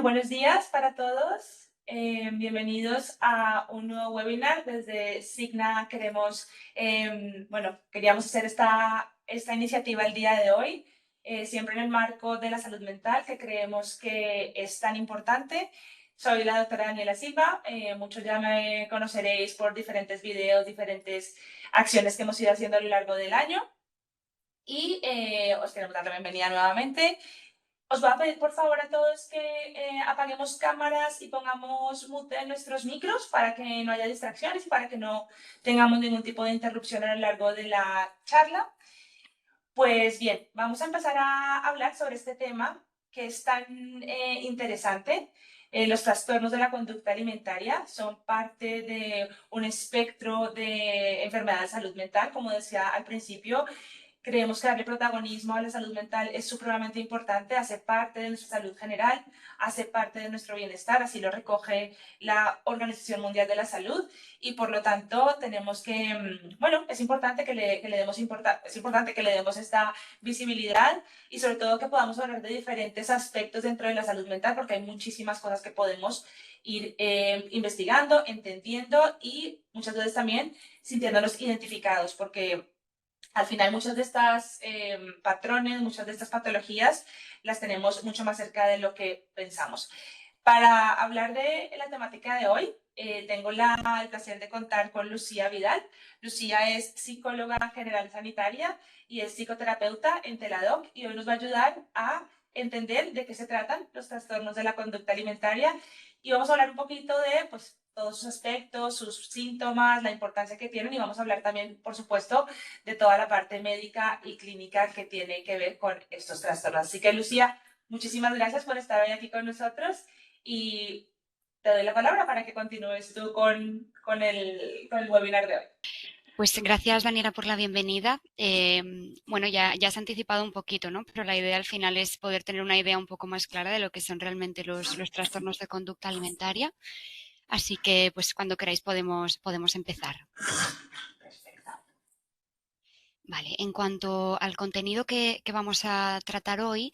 Buenos días para todos. Bienvenidos a un nuevo webinar. Desde Signa queríamos hacer esta iniciativa el día de hoy, siempre en el marco de la salud mental, que creemos que es tan importante. Soy la doctora Daniela Silva. Muchos ya me conoceréis por diferentes videos, diferentes acciones que hemos ido haciendo a lo largo del año. Y os queremos dar la bienvenida nuevamente. Os voy a pedir, por favor, a todos que apaguemos cámaras y pongamos mute en nuestros micros para que no haya distracciones y para que no tengamos ningún tipo de interrupción a lo largo de la charla. Pues bien, vamos a empezar a hablar sobre este tema que es tan interesante. Los trastornos de la conducta alimentaria son parte de un espectro de enfermedades de salud mental, como decía al principio. Creemos que darle protagonismo a la salud mental es supremamente importante, hace parte de nuestra salud general, hace parte de nuestro bienestar, así lo recoge la Organización Mundial de la Salud y por lo tanto tenemos que, es importante que le demos esta visibilidad y sobre todo que podamos hablar de diferentes aspectos dentro de la salud mental porque hay muchísimas cosas que podemos ir investigando, entendiendo y muchas veces también sintiéndonos identificados porque al final, muchos de estos patrones, muchas de estas patologías las tenemos mucho más cerca de lo que pensamos. Para hablar de la temática de hoy, tengo el placer de contar con Lucía Vidal. Lucía es psicóloga general sanitaria y es psicoterapeuta en Teladoc y hoy nos va a ayudar a entender de qué se tratan los trastornos de la conducta alimentaria y vamos a hablar un poquito de todos sus aspectos, sus síntomas, la importancia que tienen y vamos a hablar también, por supuesto, de toda la parte médica y clínica que tiene que ver con estos trastornos. Así que, Lucía, muchísimas gracias por estar hoy aquí con nosotros y te doy la palabra para que continúes tú con el webinar de hoy. Pues gracias, Daniela, por la bienvenida. Ya has anticipado un poquito, ¿no? Pero la idea al final es poder tener una idea un poco más clara de lo que son realmente los trastornos de conducta alimentaria. Así que, pues cuando queráis podemos empezar. Perfecto. Vale, en cuanto al contenido que vamos a tratar hoy,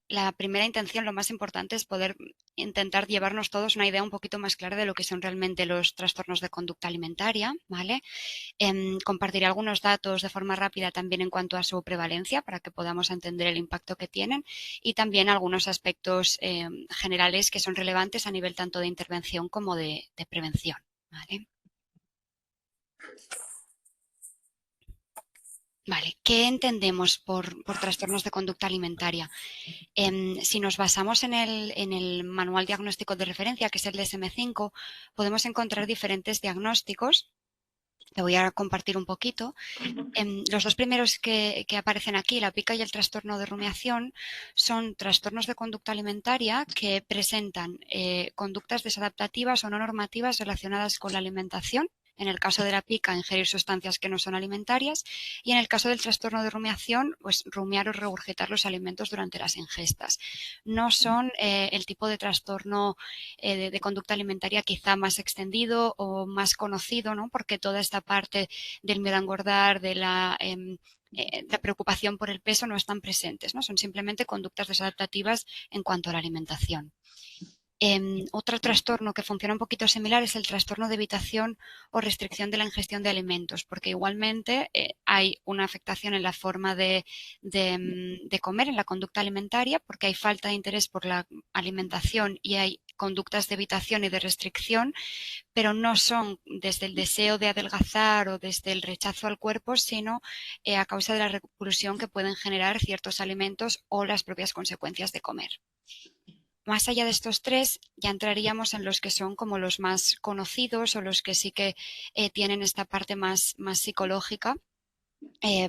la primera intención, lo más importante, es poder intentar llevarnos todos una idea un poquito más clara de lo que son realmente los trastornos de conducta alimentaria, ¿vale? Compartiré algunos datos de forma rápida también en cuanto a su prevalencia para que podamos entender el impacto que tienen y también algunos aspectos generales que son relevantes a nivel tanto de intervención como de prevención, ¿vale? Vale, ¿qué entendemos por trastornos de conducta alimentaria? Si nos basamos en el manual diagnóstico de referencia, que es el DSM-5, podemos encontrar diferentes diagnósticos. Te voy a compartir un poquito. Los dos primeros que aparecen aquí, la pica y el trastorno de rumiación, son trastornos de conducta alimentaria que presentan conductas desadaptativas o no normativas relacionadas con la alimentación. En el caso de la pica, ingerir sustancias que no son alimentarias y en el caso del trastorno de rumiación, pues rumiar o regurgitar los alimentos durante las ingestas. No son el tipo de trastorno de conducta alimentaria quizá más extendido o más conocido, ¿no? Porque toda esta parte del miedo a engordar, de la preocupación por el peso no están presentes, ¿no? Son simplemente conductas desadaptativas en cuanto a la alimentación. Otro trastorno que funciona un poquito similar es el trastorno de evitación o restricción de la ingestión de alimentos, porque igualmente hay una afectación en la forma de comer, en la conducta alimentaria, porque hay falta de interés por la alimentación y hay conductas de evitación y de restricción, pero no son desde el deseo de adelgazar o desde el rechazo al cuerpo, sino a causa de la repulsión que pueden generar ciertos alimentos o las propias consecuencias de comer. Más allá de estos tres, ya entraríamos en los que son como los más conocidos o los que sí que tienen esta parte más psicológica,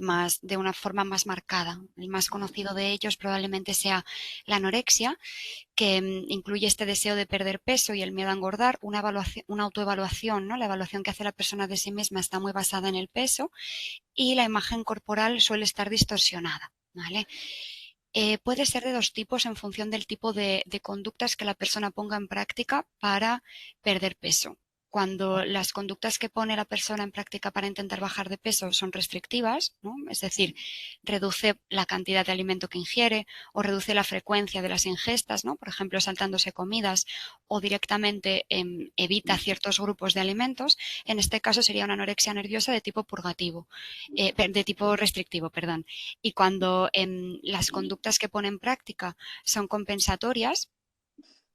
más de una forma más marcada. El más conocido de ellos probablemente sea la anorexia, que incluye este deseo de perder peso y el miedo a engordar, una autoevaluación, ¿no? La evaluación que hace la persona de sí misma está muy basada en el peso y la imagen corporal suele estar distorsionada, ¿vale? Puede ser de dos tipos en función del tipo de conductas que la persona ponga en práctica para perder peso. cuando las conductas que pone la persona en práctica para intentar bajar de peso son restrictivas, ¿no? Es decir, reduce la cantidad de alimento que ingiere o reduce la frecuencia de las ingestas, ¿no? Por ejemplo, saltándose comidas o directamente evita ciertos grupos de alimentos, en este caso sería una anorexia nerviosa de tipo purgativo, de tipo restrictivo, perdón. Y cuando las conductas que pone en práctica son compensatorias,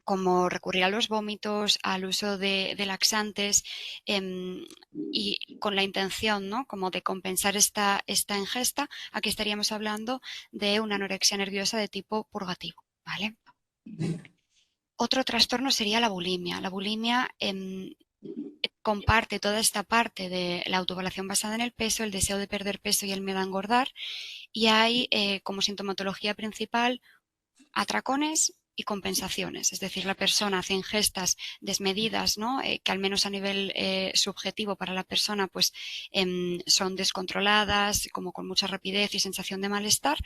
como recurrir a los vómitos, al uso de laxantes y con la intención, ¿no? Como de compensar esta ingesta, aquí estaríamos hablando de una anorexia nerviosa de tipo purgativo, ¿vale? Otro trastorno sería la bulimia. La bulimia comparte toda esta parte de la autoevaluación basada en el peso, el deseo de perder peso y el miedo a engordar, y hay como sintomatología principal atracones y compensaciones, es decir, la persona hace ingestas desmedidas, ¿no? Que al menos a nivel subjetivo para la persona pues son descontroladas, como con mucha rapidez y sensación de malestar,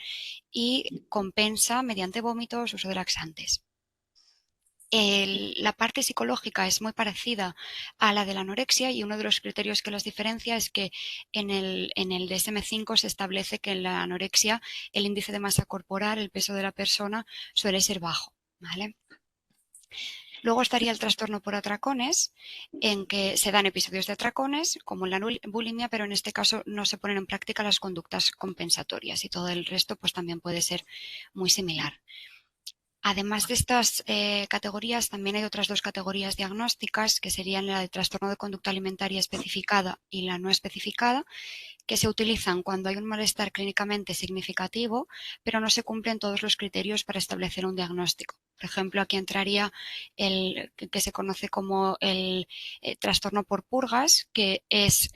y compensa mediante vómitos, uso de laxantes. La parte psicológica es muy parecida a la de la anorexia y uno de los criterios que las diferencia es que en el DSM-5 se establece que en la anorexia el índice de masa corporal, el peso de la persona, suele ser bajo, ¿vale? Luego estaría el trastorno por atracones, en que se dan episodios de atracones, como en la bulimia, pero en este caso no se ponen en práctica las conductas compensatorias y todo el resto pues también puede ser muy similar. Además de estas categorías, también hay otras dos categorías diagnósticas, que serían la de trastorno de conducta alimentaria especificada y la no especificada, que se utilizan cuando hay un malestar clínicamente significativo, pero no se cumplen todos los criterios para establecer un diagnóstico. Por ejemplo, aquí entraría el que se conoce como el trastorno por purgas, que es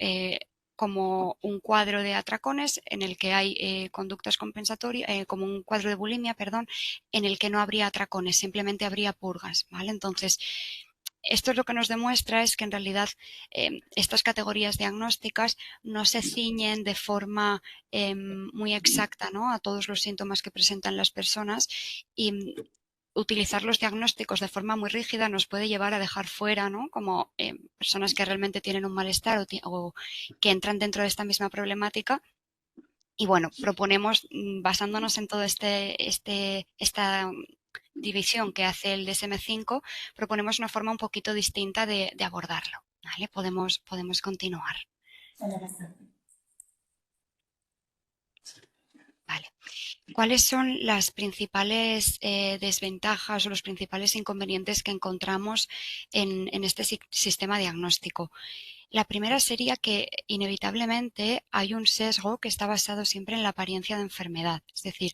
como un cuadro de atracones en el que hay conductas compensatorias, como un cuadro de bulimia, perdón, en el que no habría atracones, simplemente habría purgas, ¿vale? Entonces, esto es lo que nos demuestra es que en realidad estas categorías diagnósticas no se ciñen de forma muy exacta, ¿no? A todos los síntomas que presentan las personas y utilizar los diagnósticos de forma muy rígida nos puede llevar a dejar fuera, ¿no? Como personas que realmente tienen un malestar o que entran dentro de esta misma problemática. Y bueno, proponemos, basándonos en todo esta división que hace el DSM-5, proponemos una forma un poquito distinta de abordarlo, ¿vale? Podemos continuar. Vale. ¿Cuáles son las principales desventajas o los principales inconvenientes que encontramos en este sistema diagnóstico? La primera sería que inevitablemente hay un sesgo que está basado siempre en la apariencia de enfermedad. Es decir,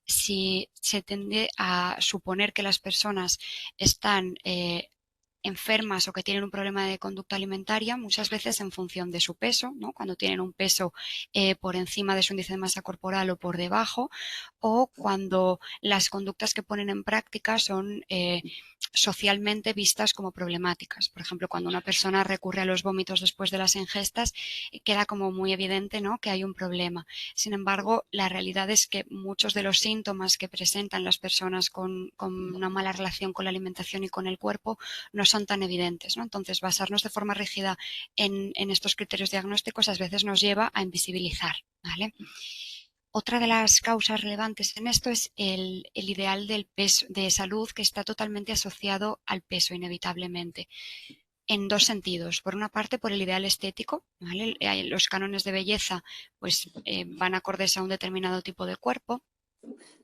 si se tiende a suponer que las personas están enfermas o que tienen un problema de conducta alimentaria, muchas veces en función de su peso, ¿no? Cuando tienen un peso por encima de su índice de masa corporal o por debajo, o cuando las conductas que ponen en práctica son socialmente vistas como problemáticas. Por ejemplo, cuando una persona recurre a los vómitos después de las ingestas, queda como muy evidente, ¿no? Que hay un problema. Sin embargo, la realidad es que muchos de los síntomas que presentan las personas con una mala relación con la alimentación y con el cuerpo no son tan evidentes, ¿no? Entonces, basarnos de forma rígida en estos criterios diagnósticos a veces nos lleva a invisibilizar, ¿vale? Otra de las causas relevantes en esto es el ideal del peso de salud, que está totalmente asociado al peso inevitablemente, en dos sentidos. Por una parte, por el ideal estético, ¿vale? Los cánones de belleza pues, van acordes a un determinado tipo de cuerpo,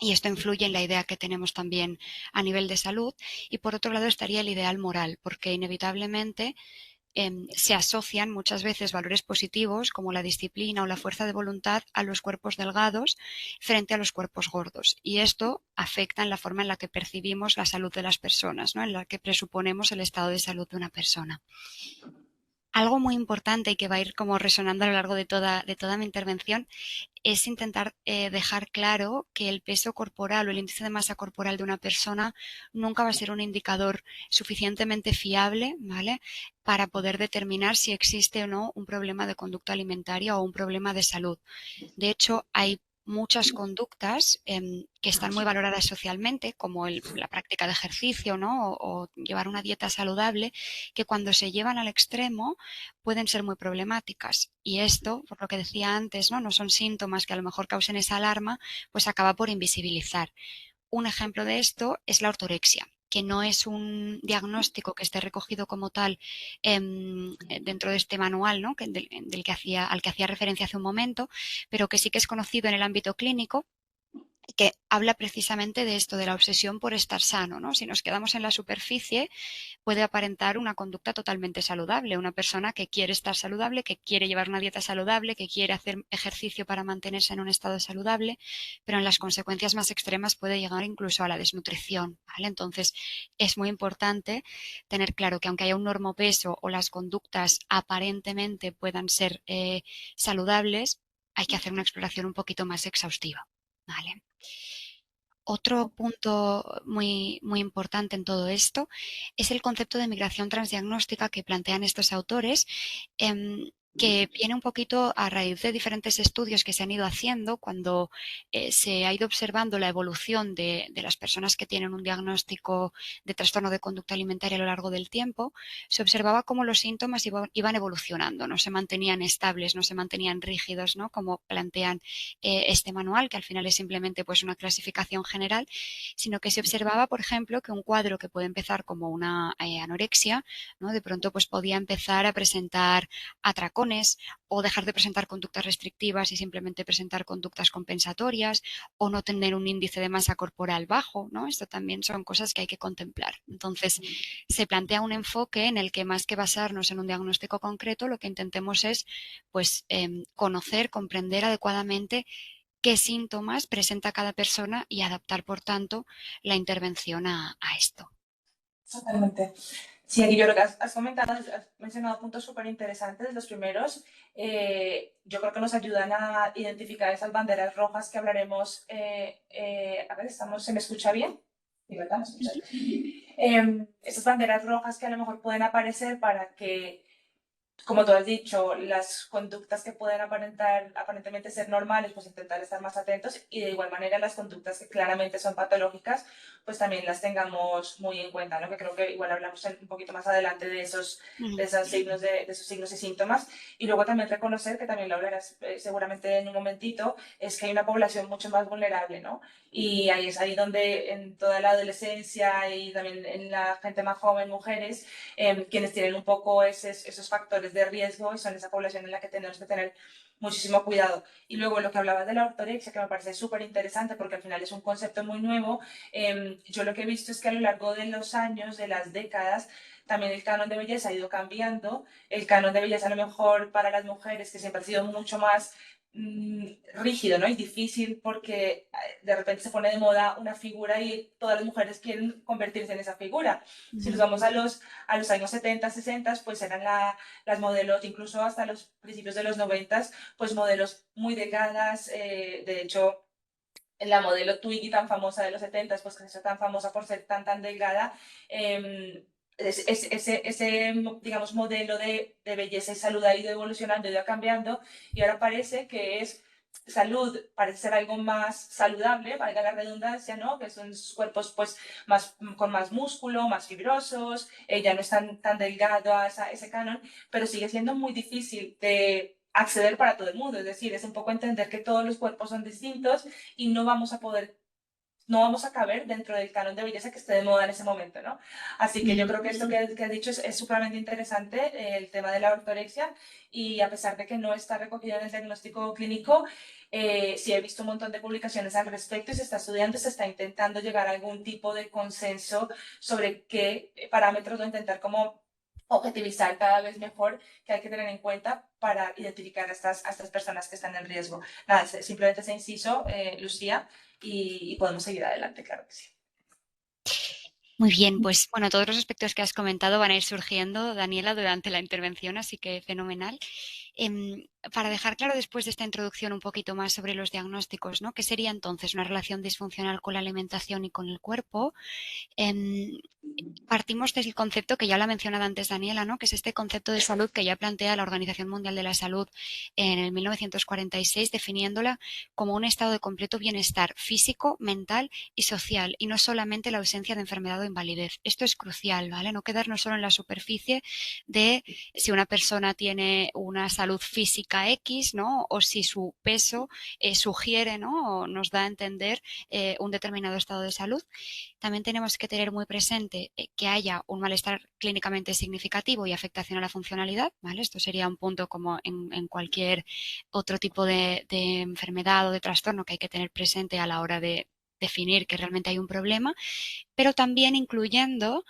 y esto influye en la idea que tenemos también a nivel de salud. Y por otro lado estaría el ideal moral, porque inevitablemente se asocian muchas veces valores positivos como la disciplina o la fuerza de voluntad a los cuerpos delgados frente a los cuerpos gordos. Y esto afecta en la forma en la que percibimos la salud de las personas, ¿no? En la que presuponemos el estado de salud de una persona. Algo muy importante y que va a ir como resonando a lo largo de toda mi intervención es intentar dejar claro que el peso corporal o el índice de masa corporal de una persona nunca va a ser un indicador suficientemente fiable, ¿vale? Para poder determinar si existe o no un problema de conducta alimentaria o un problema de salud. De hecho, hay muchas conductas que están muy valoradas socialmente, como la práctica de ejercicio, ¿no? O llevar una dieta saludable, que cuando se llevan al extremo pueden ser muy problemáticas. Y esto, por lo que decía antes, ¿no? No son síntomas que a lo mejor causen esa alarma, pues acaba por invisibilizar. Un ejemplo de esto es la ortorexia, que no es un diagnóstico que esté recogido como tal dentro de este manual, ¿no? Al que hacía referencia hace un momento, pero que sí que es conocido en el ámbito clínico, que habla precisamente de esto, de la obsesión por estar sano, ¿no? Si nos quedamos en la superficie, puede aparentar una conducta totalmente saludable, una persona que quiere estar saludable, que quiere llevar una dieta saludable, que quiere hacer ejercicio para mantenerse en un estado saludable, pero en las consecuencias más extremas puede llegar incluso a la desnutrición, ¿vale? Entonces, es muy importante tener claro que aunque haya un normopeso o las conductas aparentemente puedan ser saludables, hay que hacer una exploración un poquito más exhaustiva, ¿vale? Otro punto muy importante en todo esto es el concepto de migración transdiagnóstica que plantean estos autores, que viene un poquito a raíz de diferentes estudios que se han ido haciendo cuando se ha ido observando la evolución de las personas que tienen un diagnóstico de trastorno de conducta alimentaria a lo largo del tiempo. Se observaba cómo los síntomas iban evolucionando, no se mantenían estables, no se mantenían rígidos, ¿no? Como plantean este manual, que al final es simplemente pues una clasificación general, sino que se observaba, por ejemplo, que un cuadro que puede empezar como una anorexia, ¿no? De pronto pues podía empezar a presentar atracones o dejar de presentar conductas restrictivas y simplemente presentar conductas compensatorias, o no tener un índice de masa corporal bajo, ¿no? Esto también son cosas que hay que contemplar. Entonces, se plantea un enfoque en el que, más que basarnos en un diagnóstico concreto, lo que intentemos es pues conocer, comprender adecuadamente qué síntomas presenta cada persona y adaptar, por tanto, la intervención a esto. Totalmente. Sí, aquí yo creo que has comentado, has mencionado puntos súper interesantes. Los primeros, yo creo que nos ayudan a identificar esas banderas rojas que hablaremos. A ver, ¿se me escucha bien? Sí, ¿verdad? ¿Me escuchas? Esas banderas rojas que a lo mejor pueden aparecer para que, como tú has dicho, las conductas que pueden aparentemente ser normales, pues intentar estar más atentos, y de igual manera las conductas que claramente son patológicas, pues también las tengamos muy en cuenta, ¿no? Que creo que igual hablamos un poquito más adelante de esos signos, de esos signos y síntomas. Y luego también reconocer, que también lo hablarás seguramente en un momentito, es que hay una población mucho más vulnerable, ¿no? Y ahí es ahí donde en toda la adolescencia y también en la gente más joven, mujeres, quienes tienen un poco esos factores de riesgo, y son esa población en la que tenemos que tener muchísimo cuidado. Y luego lo que hablabas de la ortorexia, que me parece súper interesante porque al final es un concepto muy nuevo. Yo lo que he visto es que a lo largo de los años, de las décadas, también el canon de belleza ha ido cambiando. El canon de belleza, a lo mejor para las mujeres, que siempre ha sido mucho más rígido, ¿no? Y difícil, porque de repente se pone de moda una figura y todas las mujeres quieren convertirse en esa figura. Si nos vamos a los años 70, 60, pues eran las modelos, incluso hasta los principios de los 90, pues modelos muy delgadas. De hecho, la modelo Twiggy tan famosa de los 70, pues que se hizo tan famosa por ser tan delgada, ese, digamos, modelo de belleza y salud ha ido evolucionando, ha ido cambiando, y ahora parece que es salud, parece ser algo más saludable, valga la redundancia, ¿no? Que son cuerpos pues con más músculo, más fibrosos, ya no están tan delgados a ese canon, pero sigue siendo muy difícil de acceder para todo el mundo. Es decir, es un poco entender que todos los cuerpos son distintos y no vamos a caber dentro del canon de belleza que esté de moda en ese momento, ¿no? Así que yo creo que esto que has dicho es supremamente interesante, el tema de la ortorexia, y a pesar de que no está recogido en el diagnóstico clínico, sí he visto un montón de publicaciones al respecto, y se está estudiando, se está intentando llegar a algún tipo de consenso sobre qué parámetros o intentar como objetivizar cada vez mejor, que hay que tener en cuenta para identificar a estas personas que están en riesgo. Nada, simplemente ese inciso, Lucía, y podemos seguir adelante, claro que sí. Muy bien, pues bueno, todos los aspectos que has comentado van a ir surgiendo, Daniela, durante la intervención, así que fenomenal. para dejar claro después de esta introducción un poquito más sobre los diagnósticos, ¿no? ¿Qué sería entonces una relación disfuncional con la alimentación y con el cuerpo? Em, Partimos del concepto que ya lo ha mencionado antes Daniela, ¿no? Que es este concepto de salud que ya plantea la Organización Mundial de la Salud en el 1946, definiéndola como un estado de completo bienestar físico, mental y social, y no solamente la ausencia de enfermedad o invalidez. Esto es crucial, ¿vale? No quedarnos solo en la superficie de si una persona tiene una salud física X, ¿no? O si su peso sugiere, ¿no? O nos da a entender un determinado estado de salud. También tenemos que tener muy presente que haya un malestar clínicamente significativo y afectación a la funcionalidad, ¿vale? Esto sería un punto como en cualquier otro tipo de enfermedad o de trastorno que hay que tener presente a la hora de definir que realmente hay un problema, pero también incluyendo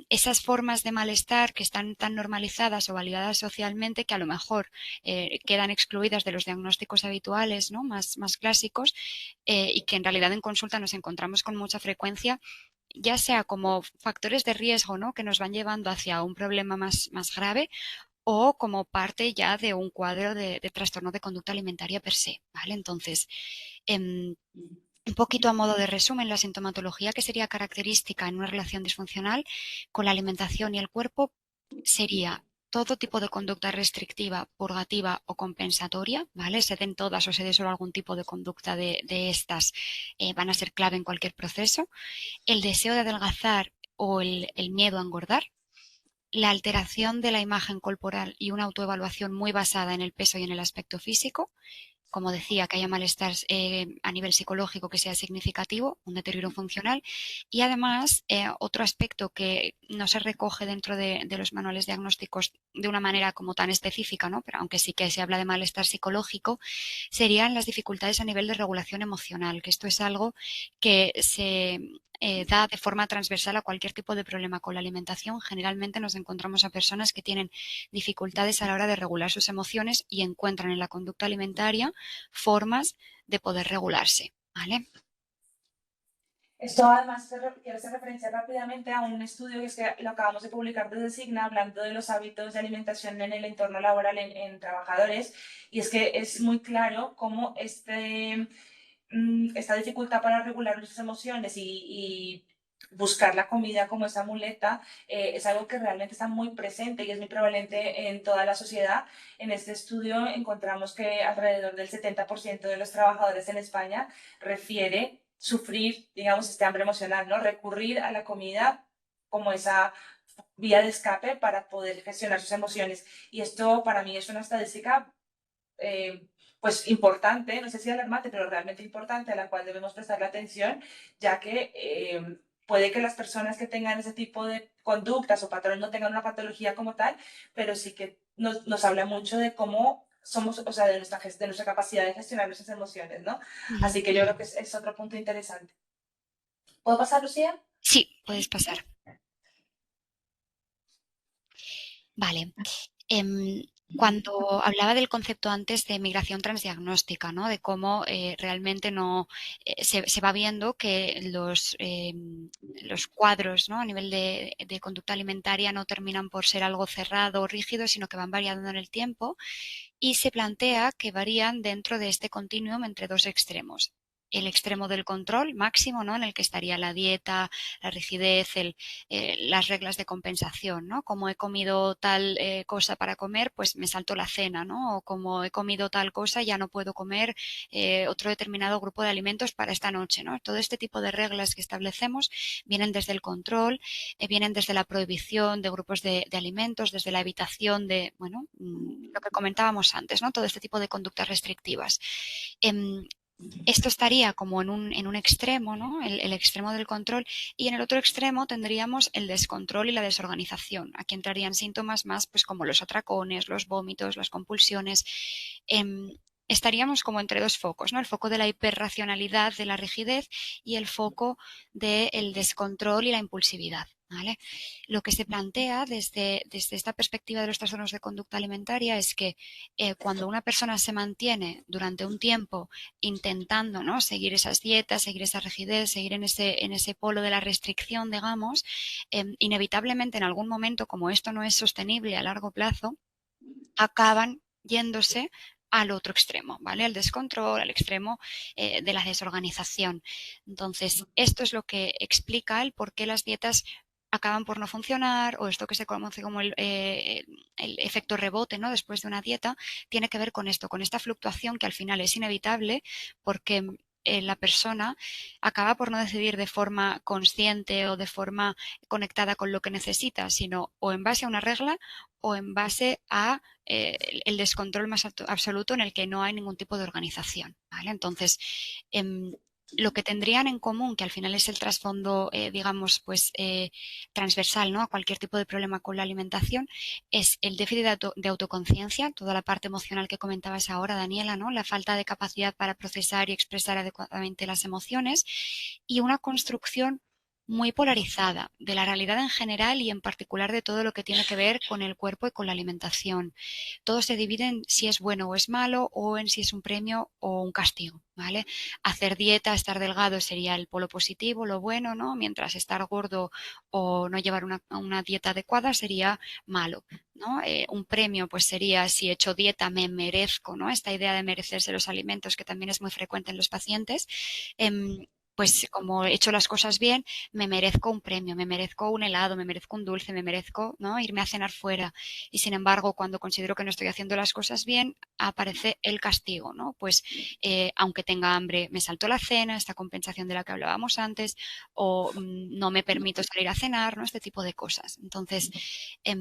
esas formas de malestar que están tan normalizadas o validadas socialmente que a lo mejor quedan excluidas de los diagnósticos habituales, ¿no? Más clásicos, y que en realidad en consulta nos encontramos con mucha frecuencia, ya sea como factores de riesgo, ¿no? Que nos van llevando hacia un problema más grave, o como parte ya de un cuadro de trastorno de conducta alimentaria per se, ¿vale? Entonces, em, un poquito a modo de resumen, la sintomatología que sería característica en una relación disfuncional con la alimentación y el cuerpo sería todo tipo de conducta restrictiva, purgativa o compensatoria, ¿vale? Se den todas o se dé solo algún tipo de conducta de estas, van a ser clave en cualquier proceso. El deseo de adelgazar o el miedo a engordar, la alteración de la imagen corporal y una autoevaluación muy basada en el peso y en el aspecto físico, como decía, que haya malestar a nivel psicológico que sea significativo, un deterioro funcional. Y además, otro aspecto que no se recoge dentro de los manuales diagnósticos de una manera como tan específica, ¿no? Pero aunque sí que se habla de malestar psicológico, serían las dificultades a nivel de regulación emocional, que esto es algo que se da de forma transversal a cualquier tipo de problema con la alimentación. Generalmente nos encontramos a personas que tienen dificultades a la hora de regular sus emociones y encuentran en la conducta alimentaria formas de poder regularse, ¿vale? Esto además quiero hacer referencia rápidamente a un estudio que, es que lo acabamos de publicar desde Signa, hablando de los hábitos de alimentación en el entorno laboral en trabajadores, y es que es muy claro cómo esta dificultad para regular nuestras emociones y buscar la comida como esa muleta es algo que realmente está muy presente y es muy prevalente en toda la sociedad. En este estudio encontramos que alrededor del 70% de los trabajadores en España refiere sufrir, digamos, este hambre emocional, ¿no? Recurrir a la comida como esa vía de escape para poder gestionar sus emociones. Y esto para mí es una estadística eh, pues importante, no sé si alarmante, pero realmente importante, a la cual debemos prestarle atención, ya que puede que las personas que tengan ese tipo de conductas o patrones no tengan una patología como tal, pero sí que nos habla mucho de cómo somos, o sea, de nuestra capacidad de gestionar nuestras emociones, ¿no? Así que yo creo que es otro punto interesante. ¿Puedo pasar, Lucía? Sí, puedes pasar. Vale. Cuando hablaba del concepto antes de migración transdiagnóstica, ¿no? De cómo realmente no se va viendo que los cuadros, ¿no? A nivel de conducta alimentaria no terminan por ser algo cerrado o rígido, sino que van variando en el tiempo y se plantea que varían dentro de este continuum entre dos extremos. El extremo del control máximo, ¿no? En el que estaría la dieta, la rigidez, las reglas de compensación, ¿no? Como he comido tal cosa para comer, pues me salto la cena, ¿no? O como he comido tal cosa, ya no puedo comer otro determinado grupo de alimentos para esta noche, ¿no? Todo este tipo de reglas que establecemos vienen desde el control, vienen desde la prohibición de grupos de alimentos, desde la evitación de, bueno, lo que comentábamos antes, ¿no? Todo este tipo de conductas restrictivas. Esto estaría como en un extremo, ¿no? El extremo del control, y en el otro extremo tendríamos el descontrol y la desorganización. Aquí entrarían síntomas más pues como los atracones, los vómitos, las compulsiones. Estaríamos como entre dos focos, ¿no? El foco de la hiperracionalidad, de la rigidez, y el foco del descontrol y la impulsividad. ¿Vale? Lo que se plantea desde esta perspectiva de los trastornos de conducta alimentaria es que cuando una persona se mantiene durante un tiempo intentando, ¿no? Seguir esas dietas, seguir esa rigidez, seguir en ese polo de la restricción, digamos, inevitablemente en algún momento, como esto no es sostenible a largo plazo, acaban yéndose al otro extremo, ¿vale? Al descontrol, al extremo de la desorganización. Entonces, esto es lo que explica el por qué las dietas acaban por no funcionar, o esto que se conoce como el efecto rebote, ¿no? Después de una dieta, tiene que ver con esto, con esta fluctuación que al final es inevitable porque la persona acaba por no decidir de forma consciente o de forma conectada con lo que necesita, sino o en base a una regla o en base a el descontrol más absoluto en el que no hay ningún tipo de organización, ¿vale? Entonces, lo que tendrían en común, que al final es el trasfondo, digamos, pues transversal, ¿no? A cualquier tipo de problema con la alimentación, es el déficit de autoconciencia, toda la parte emocional que comentabas ahora, Daniela, ¿no? La falta de capacidad para procesar y expresar adecuadamente las emociones y una construcción muy polarizada de la realidad en general y en particular de todo lo que tiene que ver con el cuerpo y con la alimentación. Todo se divide en si es bueno o es malo o en si es un premio o un castigo, ¿vale? Hacer dieta, estar delgado sería el polo positivo, lo bueno, ¿no? Mientras estar gordo o no llevar una dieta adecuada sería malo, ¿no? Un premio pues sería si he hecho dieta me merezco, ¿no? Esta idea de merecerse los alimentos que también es muy frecuente en los pacientes. Pues como he hecho las cosas bien, me merezco un premio, me merezco un helado, me merezco un dulce, me merezco, ¿no? Irme a cenar fuera. Y sin embargo, cuando considero que no estoy haciendo las cosas bien, aparece el castigo, ¿no? Pues aunque tenga hambre, me salto la cena, esta compensación de la que hablábamos antes, o no me permito salir a cenar, ¿no? Este tipo de cosas. Entonces, eh,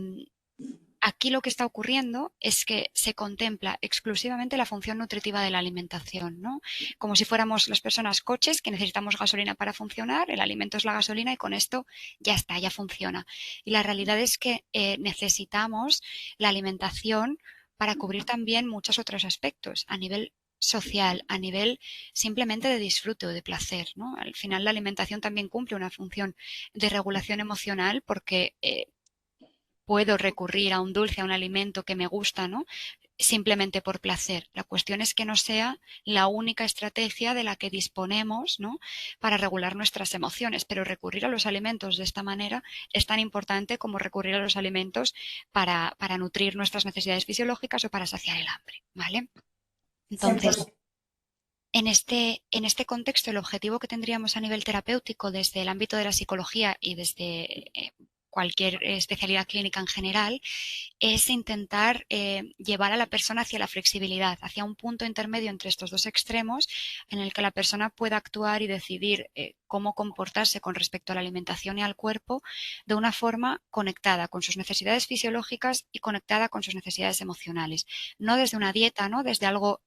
aquí lo que está ocurriendo es que se contempla exclusivamente la función nutritiva de la alimentación, ¿no? Como si fuéramos las personas coches que necesitamos gasolina para funcionar, el alimento es la gasolina y con esto ya está, ya funciona. Y la realidad es que necesitamos la alimentación para cubrir también muchos otros aspectos a nivel social, a nivel simplemente de disfrute o de placer, ¿no? Al final la alimentación también cumple una función de regulación emocional porque puedo recurrir a un dulce, a un alimento que me gusta, ¿no? Simplemente por placer. La cuestión es que no sea la única estrategia de la que disponemos, ¿no? Para regular nuestras emociones, pero recurrir a los alimentos de esta manera es tan importante como recurrir a los alimentos para nutrir nuestras necesidades fisiológicas o para saciar el hambre, ¿vale? Entonces, 100%. en este contexto, el objetivo que tendríamos a nivel terapéutico desde el ámbito de la psicología y desde cualquier especialidad clínica en general es intentar llevar a la persona hacia la flexibilidad, hacia un punto intermedio entre estos dos extremos en el que la persona pueda actuar y decidir cómo comportarse con respecto a la alimentación y al cuerpo de una forma conectada con sus necesidades fisiológicas y conectada con sus necesidades emocionales. No desde una dieta, ¿no? Desde algo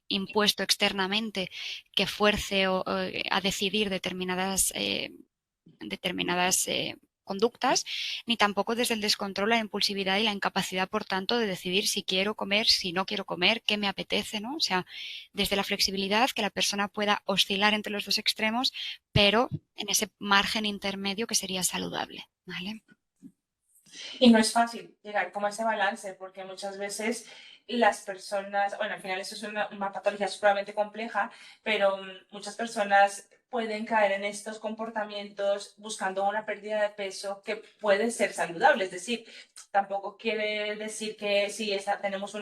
impuesto externamente que fuerce a decidir determinadas conductas, ni tampoco desde el descontrol, la impulsividad y la incapacidad, por tanto, de decidir si quiero comer, si no quiero comer, qué me apetece, ¿no? O sea, desde la flexibilidad, que la persona pueda oscilar entre los dos extremos, pero en ese margen intermedio que sería saludable, ¿vale? Y no es fácil llegar como a ese balance, porque muchas veces las personas, bueno, al final eso es una patología sumamente compleja, pero muchas personas pueden caer en estos comportamientos buscando una pérdida de peso que puede ser saludable. Es decir, tampoco quiere decir que si tenemos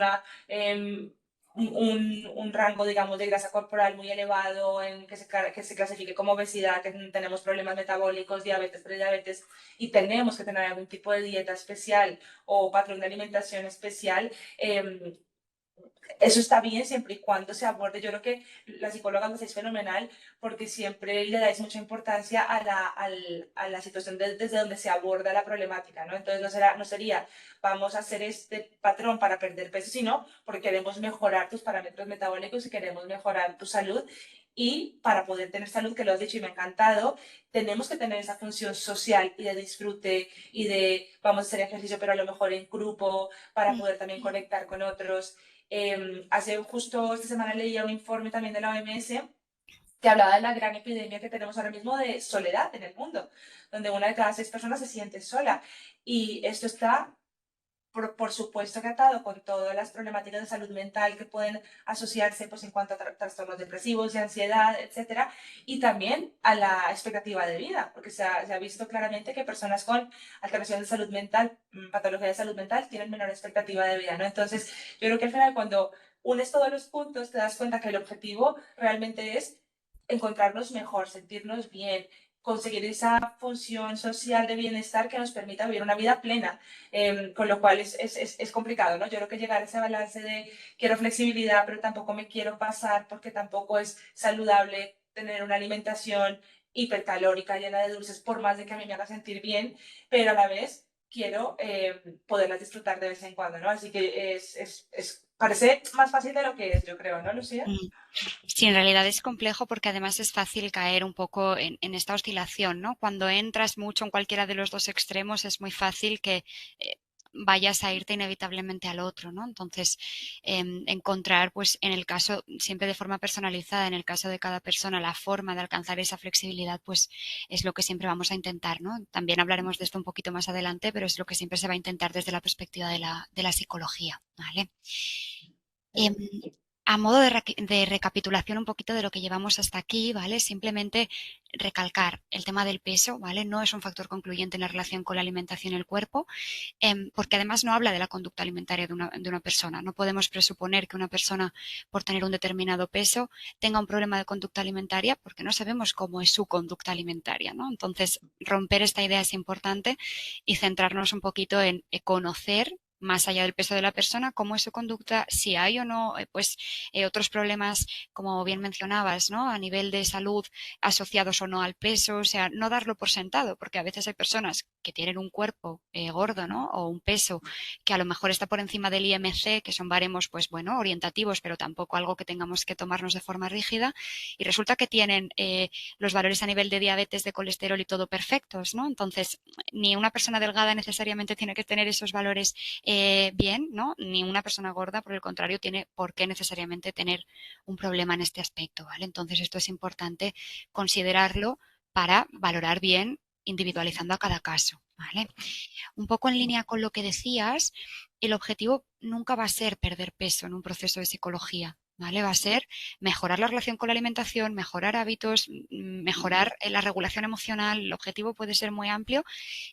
un rango, digamos, de grasa corporal muy elevado, que se clasifique como obesidad, que tenemos problemas metabólicos, diabetes, prediabetes, y tenemos que tener algún tipo de dieta especial o patrón de alimentación especial, eso está bien siempre y cuando se aborde. Yo creo que la psicóloga nos es fenomenal porque siempre le dais mucha importancia a la situación desde donde se aborda la problemática, ¿no? Entonces no sería vamos a hacer este patrón para perder peso, sino porque queremos mejorar tus parámetros metabólicos y queremos mejorar tu salud. Y para poder tener salud, que lo has dicho y me ha encantado, tenemos que tener esa función social y de disfrute y de vamos a hacer ejercicio, pero a lo mejor en grupo, para poder también conectar con otros. Hace justo esta semana leía un informe también de la OMS que hablaba de la gran epidemia que tenemos ahora mismo de soledad en el mundo, donde una de cada 6 personas se siente sola. Y esto está por supuesto que atado con todas las problemáticas de salud mental que pueden asociarse pues, en cuanto a trastornos depresivos y ansiedad, etcétera, y también a la expectativa de vida, porque se ha visto claramente que personas con alteración de salud mental, patología de salud mental, tienen menor expectativa de vida, ¿no? Entonces, yo creo que al final cuando unes todos los puntos, te das cuenta que el objetivo realmente es encontrarnos mejor, sentirnos bien, conseguir esa función social de bienestar que nos permita vivir una vida plena, con lo cual es complicado, ¿no? Yo creo que llegar a ese balance de quiero flexibilidad, pero tampoco me quiero pasar porque tampoco es saludable tener una alimentación hipercalórica llena de dulces, por más de que a mí me haga sentir bien, pero a la vez quiero poderlas disfrutar de vez en cuando, ¿no? Así que parece más fácil de lo que es, yo creo, ¿no, Lucía? Mm. Sí, en realidad es complejo porque además es fácil caer un poco en esta oscilación, ¿no? Cuando entras mucho en cualquiera de los dos extremos es muy fácil que vayas a irte inevitablemente al otro, ¿no? Entonces, encontrar, pues, en el caso, siempre de forma personalizada, en el caso de cada persona, la forma de alcanzar esa flexibilidad, pues, es lo que siempre vamos a intentar, ¿no? También hablaremos de esto un poquito más adelante, pero es lo que siempre se va a intentar desde la perspectiva de la psicología, ¿vale? Em, a modo de recapitulación un poquito de lo que llevamos hasta aquí, ¿vale? Simplemente recalcar el tema del peso, ¿vale? No es un factor concluyente en la relación con la alimentación y el cuerpo, porque además no habla de la conducta alimentaria de una persona. No podemos presuponer que una persona, por tener un determinado peso, tenga un problema de conducta alimentaria porque no sabemos cómo es su conducta alimentaria, ¿no? Entonces, romper esta idea es importante y centrarnos un poquito en conocer más allá del peso de la persona, cómo es su conducta, si hay o no, otros problemas, como bien mencionabas, ¿no? A nivel de salud asociados o no al peso, o sea, no darlo por sentado, porque a veces hay personas que tienen un cuerpo gordo, ¿no? O un peso que a lo mejor está por encima del IMC, que son baremos, pues bueno, orientativos, pero tampoco algo que tengamos que tomarnos de forma rígida, y resulta que tienen los valores a nivel de diabetes, de colesterol y todo perfectos, ¿no? Entonces, ni una persona delgada necesariamente tiene que tener esos valores bien, ¿no? Ni una persona gorda, por el contrario, tiene por qué necesariamente tener un problema en este aspecto, ¿vale? Entonces, esto es importante considerarlo para valorar bien, individualizando a cada caso, ¿vale? Un poco en línea con lo que decías, el objetivo nunca va a ser perder peso en un proceso de psicología, ¿vale? Va a ser mejorar la relación con la alimentación, mejorar hábitos, mejorar la regulación emocional. El objetivo puede ser muy amplio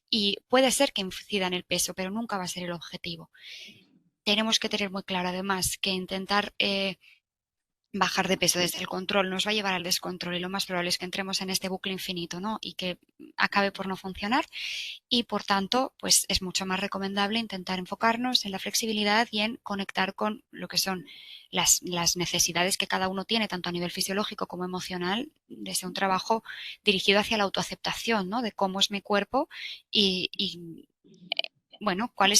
y puede ser que incida en el peso, pero nunca va a ser el objetivo. Tenemos que tener muy claro, además, que intentar bajar de peso desde el control nos va a llevar al descontrol y lo más probable es que entremos en este bucle infinito, ¿no? Y que acabe por no funcionar y por tanto, pues es mucho más recomendable intentar enfocarnos en la flexibilidad y en conectar con lo que son las necesidades que cada uno tiene, tanto a nivel fisiológico como emocional, desde un trabajo dirigido hacia la autoaceptación, ¿no? De cómo es mi cuerpo y bueno, cuál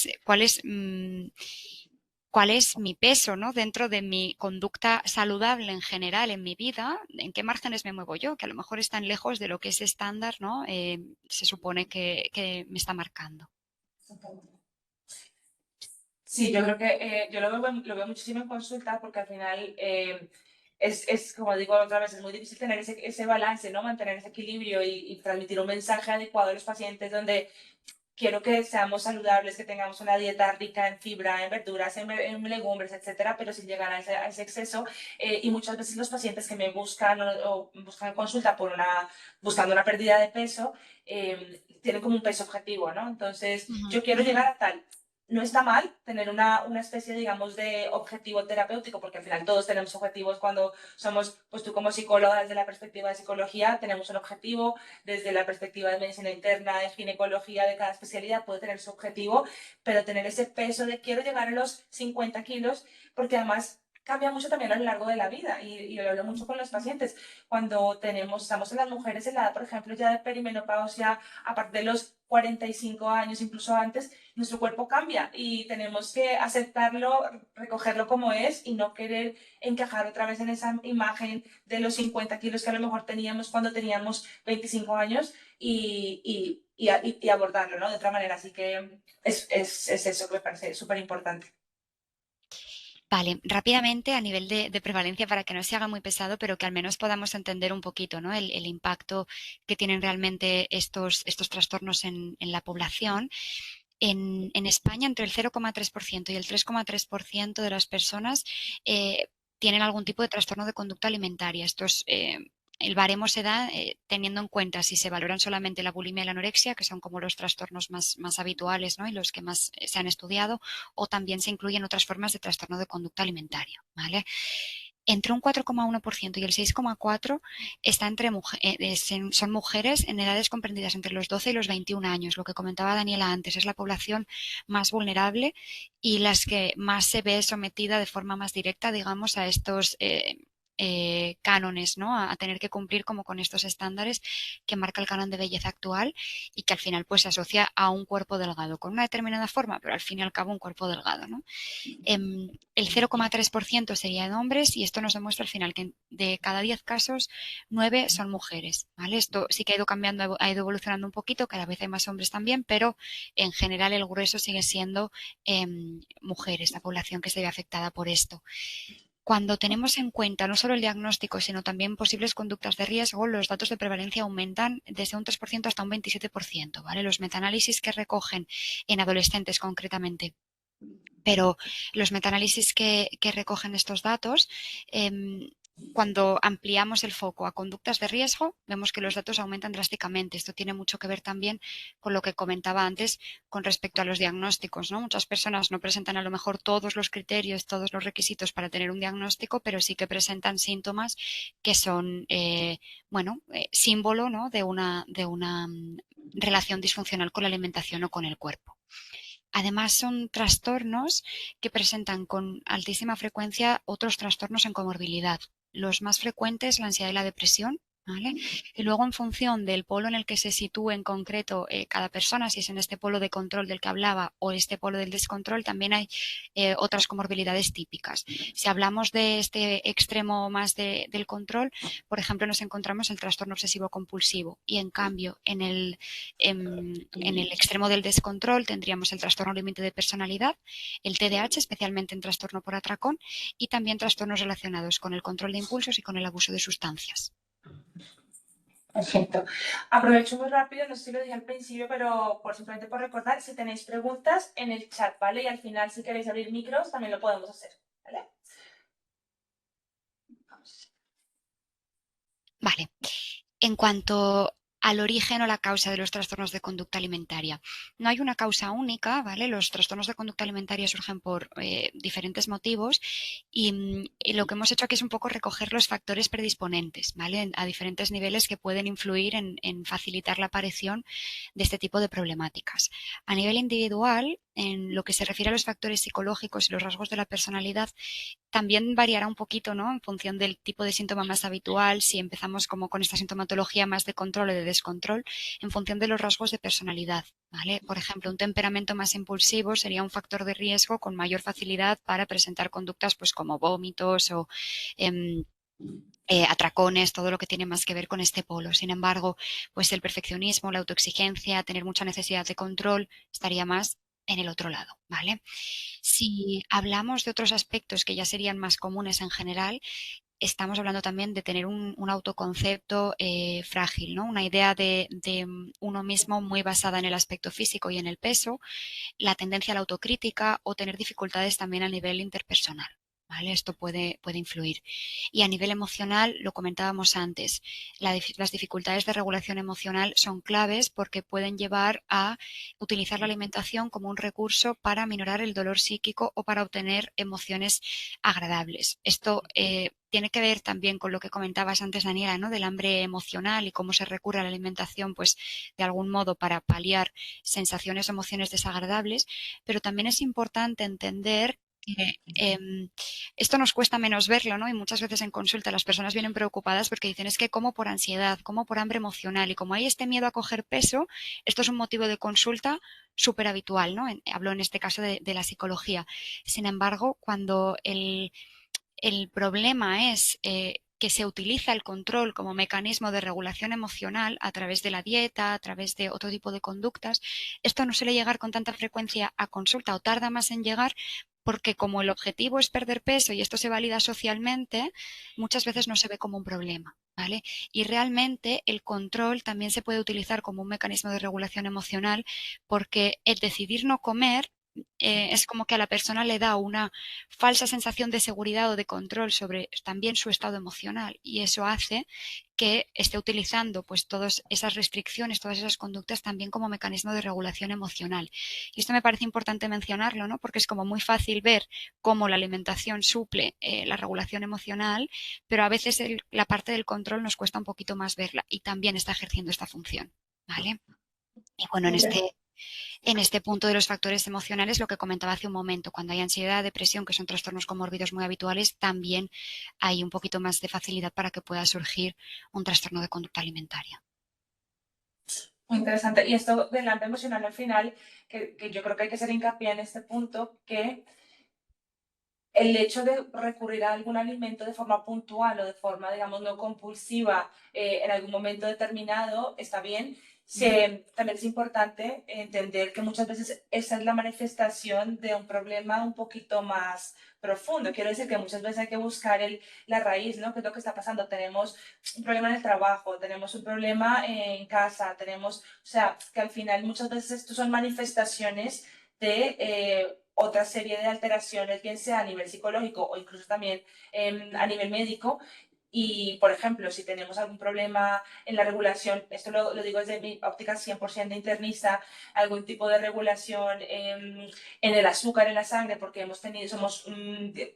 es mi peso, ¿no? Dentro de mi conducta saludable en general en mi vida, en qué márgenes me muevo yo, que a lo mejor están lejos de lo que ese estándar, ¿no? Se supone que me está marcando. Sí, yo creo que yo lo veo muchísimo en consulta porque al final como digo otra vez, es muy difícil tener ese balance, ¿no? Mantener ese equilibrio y transmitir un mensaje adecuado a los pacientes donde quiero que seamos saludables, que tengamos una dieta rica en fibra, en verduras, en legumbres, etcétera, pero sin llegar a ese exceso. Y muchas veces los pacientes que me buscan o buscan consulta buscando una pérdida de peso, tienen como un peso objetivo, ¿no? Entonces, Ujú. yo quiero llegar a tal. No está mal tener una especie, digamos, de objetivo terapéutico, porque al final todos tenemos objetivos cuando somos, pues tú como psicóloga, desde la perspectiva de psicología, tenemos un objetivo, desde la perspectiva de medicina interna, de ginecología, de cada especialidad puede tener su objetivo, pero tener ese peso de quiero llegar a los 50 kilos, porque además cambia mucho también a lo largo de la vida y lo hablo mucho con los pacientes. Cuando estamos en las mujeres en la edad, por ejemplo, ya de perimenopausia, a partir de los 45 años, incluso antes, nuestro cuerpo cambia y tenemos que aceptarlo, recogerlo como es y no querer encajar otra vez en esa imagen de los 50 kilos que a lo mejor teníamos cuando teníamos 25 años y abordarlo, ¿no? De otra manera. Así que es eso que me parece súper importante. Vale, rápidamente a nivel de prevalencia para que no se haga muy pesado, pero que al menos podamos entender un poquito, ¿no? El impacto que tienen realmente estos trastornos en la población. En España, entre el 0,3% y el 3,3% de las personas tienen algún tipo de trastorno de conducta alimentaria. El baremo se da teniendo en cuenta si se valoran solamente la bulimia y la anorexia, que son como los trastornos más habituales, ¿no? Y los que más se han estudiado, o también se incluyen otras formas de trastorno de conducta alimentaria, ¿vale? Entre un 4,1% y el 6,4% está son mujeres en edades comprendidas entre los 12 y los 21 años. Lo que comentaba Daniela antes, es la población más vulnerable y las que más se ve sometida de forma más directa, digamos, a estos cánones, ¿no? A tener que cumplir como con estos estándares que marca el canon de belleza actual y que al final pues se asocia a un cuerpo delgado, con una determinada forma, pero al fin y al cabo un cuerpo delgado, ¿no? El 0,3% sería de hombres y esto nos demuestra al final que de cada 10 casos, 9 son mujeres, ¿vale? Esto sí que ha ido cambiando, ha ido evolucionando un poquito, cada vez hay más hombres también, pero en general el grueso sigue siendo mujeres, la población que se ve afectada por esto. Cuando tenemos en cuenta no solo el diagnóstico, sino también posibles conductas de riesgo, los datos de prevalencia aumentan desde un 3% hasta un 27%, ¿vale? Los metaanálisis que recogen en adolescentes concretamente, pero los metaanálisis que recogen estos datos, cuando ampliamos el foco a conductas de riesgo, vemos que los datos aumentan drásticamente. Esto tiene mucho que ver también con lo que comentaba antes con respecto a los diagnósticos, ¿no? Muchas personas no presentan a lo mejor todos los criterios, todos los requisitos para tener un diagnóstico, pero sí que presentan síntomas que son, símbolo, ¿no? de una relación disfuncional con la alimentación o con el cuerpo. Además, son trastornos que presentan con altísima frecuencia otros trastornos en comorbilidad. Los más frecuentes, la ansiedad y la depresión, ¿vale? Y luego, en función del polo en el que se sitúe en concreto cada persona, si es en este polo de control del que hablaba o este polo del descontrol, también hay otras comorbilidades típicas. Si hablamos de este extremo más del control, por ejemplo, nos encontramos el trastorno obsesivo compulsivo y, en cambio, en el extremo del descontrol tendríamos el trastorno límite de personalidad, el TDAH, especialmente en trastorno por atracón, y también trastornos relacionados con el control de impulsos y con el abuso de sustancias. Perfecto. Aprovecho muy rápido, no sé si lo dije al principio, pero simplemente por recordar, si tenéis preguntas en el chat, ¿vale? Y al final, si queréis abrir micros, también lo podemos hacer, ¿vale? Vale. En cuanto al origen o la causa de los trastornos de conducta alimentaria, no hay una causa única, ¿vale? Los trastornos de conducta alimentaria surgen por diferentes motivos y lo que hemos hecho aquí es un poco recoger los factores predisponentes, ¿vale? A diferentes niveles que pueden influir en facilitar la aparición de este tipo de problemáticas. A nivel individual, en lo que se refiere a los factores psicológicos y los rasgos de la personalidad, también variará un poquito, ¿no? En función del tipo de síntoma más habitual, si empezamos como con esta sintomatología más de control o de descontrol, en función de los rasgos de personalidad, ¿vale? Por ejemplo, un temperamento más impulsivo sería un factor de riesgo con mayor facilidad para presentar conductas pues como vómitos o atracones, todo lo que tiene más que ver con este polo. Sin embargo, pues el perfeccionismo, la autoexigencia, tener mucha necesidad de control, estaría más en el otro lado, ¿vale? Si hablamos de otros aspectos que ya serían más comunes en general, estamos hablando también de tener un autoconcepto frágil, ¿no? Una idea de uno mismo muy basada en el aspecto físico y en el peso, la tendencia a la autocrítica o tener dificultades también a nivel interpersonal. ¿Vale? Esto puede influir. Y a nivel emocional, lo comentábamos antes, las dificultades de regulación emocional son claves porque pueden llevar a utilizar la alimentación como un recurso para minorar el dolor psíquico o para obtener emociones agradables. Esto tiene que ver también con lo que comentabas antes, Daniela, ¿no? Del hambre emocional y cómo se recurre a la alimentación, pues de algún modo para paliar sensaciones o emociones desagradables, pero también es importante entender que esto nos cuesta menos verlo, ¿no? Y muchas veces en consulta las personas vienen preocupadas porque dicen es que como por ansiedad, como por hambre emocional y como hay este miedo a coger peso, esto es un motivo de consulta súper habitual, ¿no? Hablo en este caso de la psicología. Sin embargo, cuando el problema es que se utiliza el control como mecanismo de regulación emocional a través de la dieta, a través de otro tipo de conductas, esto no suele llegar con tanta frecuencia a consulta o tarda más en llegar porque como el objetivo es perder peso y esto se valida socialmente, muchas veces no se ve como un problema, ¿vale? Y realmente el control también se puede utilizar como un mecanismo de regulación emocional porque el decidir no comer es como que a la persona le da una falsa sensación de seguridad o de control sobre también su estado emocional y eso hace que esté utilizando pues todas esas restricciones, todas esas conductas también como mecanismo de regulación emocional. Y esto me parece importante mencionarlo, ¿no? Porque es como muy fácil ver cómo la alimentación suple la regulación emocional, pero a veces la parte del control nos cuesta un poquito más verla y también está ejerciendo esta función, ¿vale? Y bueno, en este punto de los factores emocionales, lo que comentaba hace un momento, cuando hay ansiedad, depresión, que son trastornos comórbidos muy habituales, también hay un poquito más de facilidad para que pueda surgir un trastorno de conducta alimentaria. Muy interesante. Y esto del hambre emocional al final, que yo creo que hay que hacer hincapié en este punto, que el hecho de recurrir a algún alimento de forma puntual o de forma, digamos, no compulsiva en algún momento determinado está bien. También es importante entender que muchas veces esa es la manifestación de un problema un poquito más profundo. Quiero decir que muchas veces hay que buscar la raíz, ¿no? ¿Qué es lo que está pasando? Tenemos un problema en el trabajo, tenemos un problema en casa, tenemos, o sea, que al final muchas veces estos son manifestaciones de otra serie de alteraciones, bien sea a nivel psicológico o incluso también a nivel médico. Y, por ejemplo, si tenemos algún problema en la regulación, esto lo digo desde mi óptica 100% de internista, algún tipo de regulación en el azúcar en la sangre, porque hemos tenido,